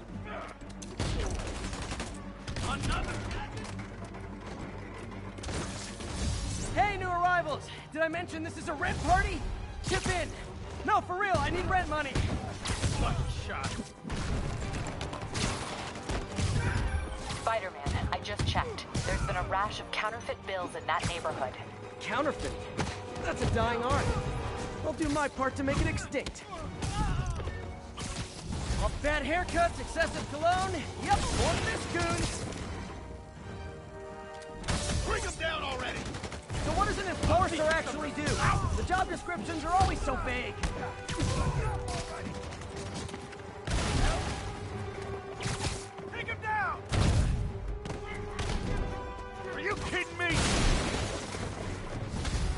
Another! Hey, new arrivals! Did I mention this is a rent party? Chip in! No, for real, I need rent money! Lucky shot. Spider-Man, I just checked. There's been a rash of counterfeit bills in that neighborhood. Counterfeiting? That's a dying art. I'll do my part to make it extinct. Want bad haircuts, excessive cologne? Yep, one of this goons. Bring him down already! So what does an enforcer actually do? The job descriptions are always so vague. Take him down! Are you kidding me?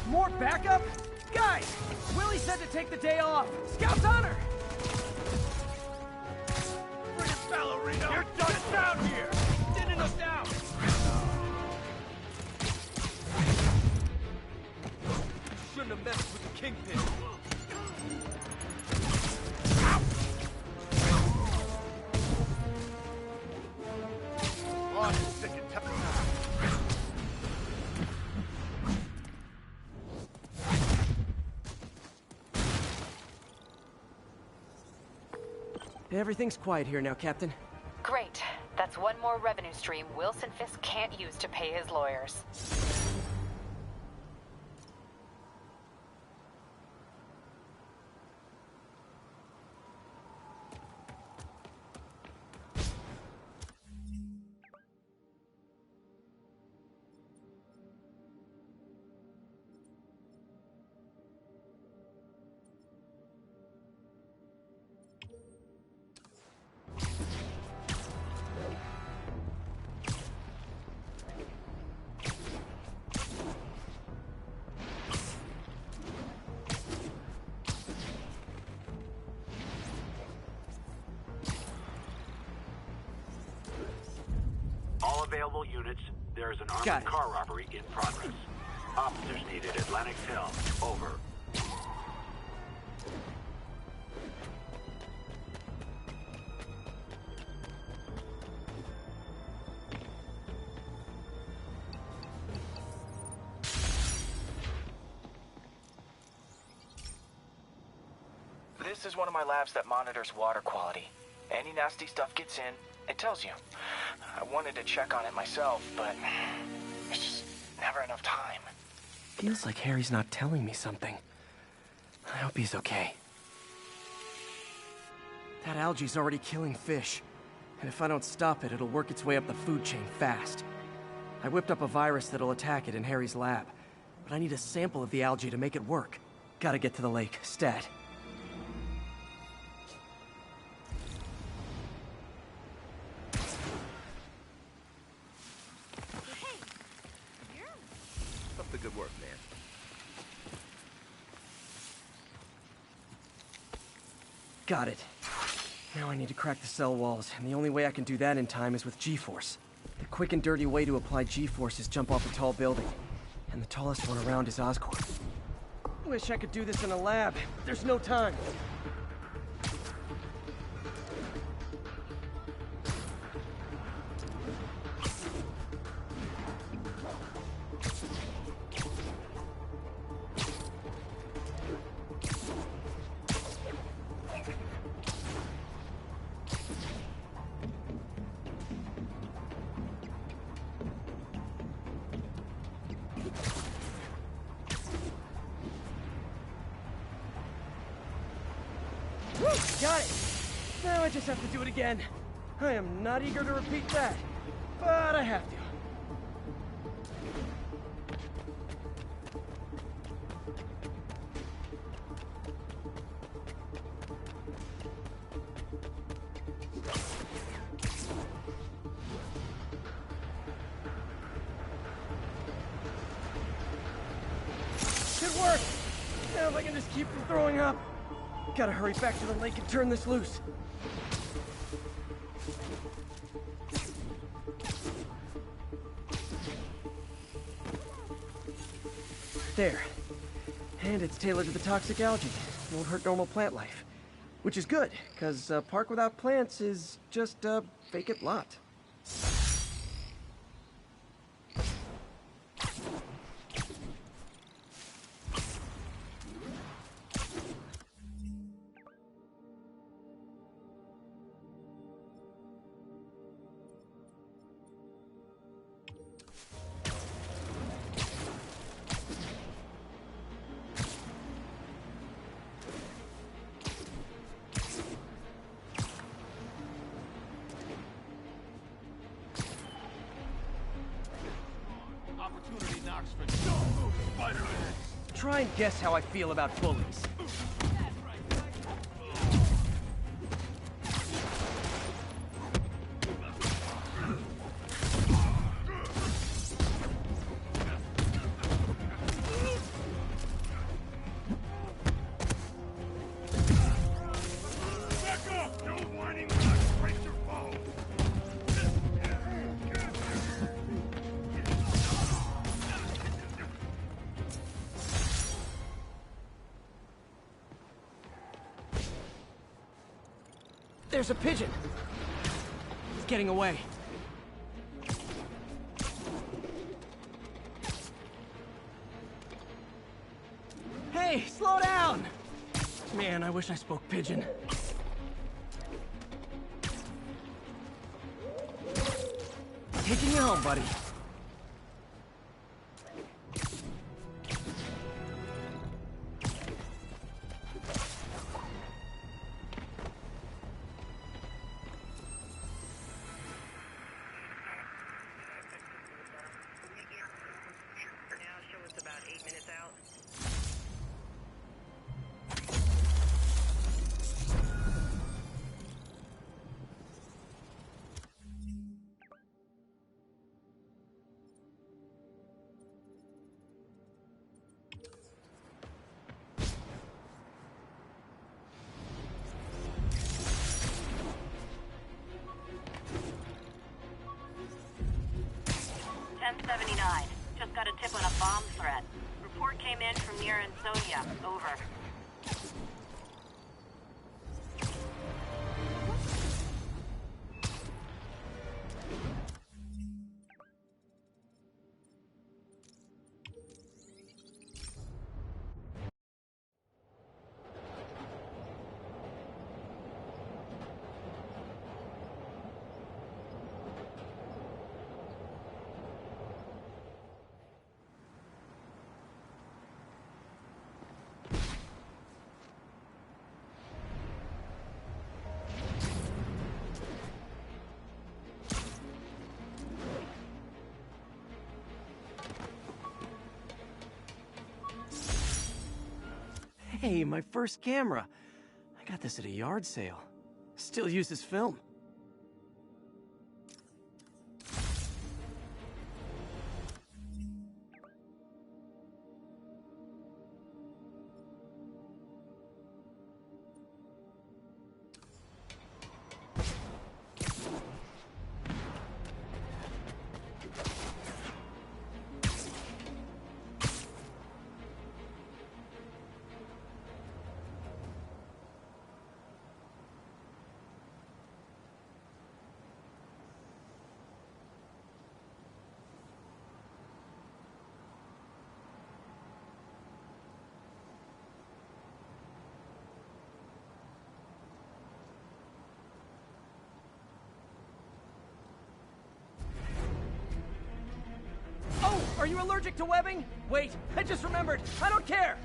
More backup? Guys, Willie said to take the day off. Scout's honor! Bring it, ballerina! You're done! Get down here! Thinning us down! Shouldn't have messed with the kingpin. On, sick and tired. Everything's quiet here now, Captain. Great. That's one more revenue stream Wilson Fisk can't use to pay his lawyers. All available units, there is an Got armored it. car robbery in progress. Officers needed Atlantic Hill. Over. This is one of my labs that monitors water quality. Any nasty stuff gets in, it tells you. I wanted to check on it myself, but there's just never enough time. Feels like Harry's not telling me something. I hope he's okay. That algae's already killing fish. And if I don't stop it, it'll work its way up the food chain fast. I whipped up a virus that'll attack it in Harry's lab. But I need a sample of the algae to make it work. Gotta get to the lake, stat. Up the good work, man. Got it. Now I need to crack the cell walls, and the only way I can do that in time is with G-Force. The quick and dirty way to apply G-Force is jump off a tall building. And the tallest one around is Oscorp. Wish I could do this in a lab, but there's no time. Woo! Got it! Now I just have to do it again. I am not eager to repeat that, but I have to. if I can just keep from throwing up. Gotta hurry back to the lake and turn this loose. There. And it's tailored to the toxic algae. Won't hurt normal plant life. Which is good, because a park without plants is just a vacant lot. Opportunity knocks for don't move, Spider-Man! Try and guess how I feel about bullies. Back up! No whining when I break your fall! There's a pigeon! It's getting away. Hey, slow down! Man, I wish I spoke pigeon. Taking you home, buddy. About 8 minutes out. 1079. Just got a tip on a bomb threat. Report came in from near Ansonia. Over. Hey, my first camera. I got this at a yard sale. Still uses film. Oh, are you allergic to webbing? Wait, I just remembered. I don't care.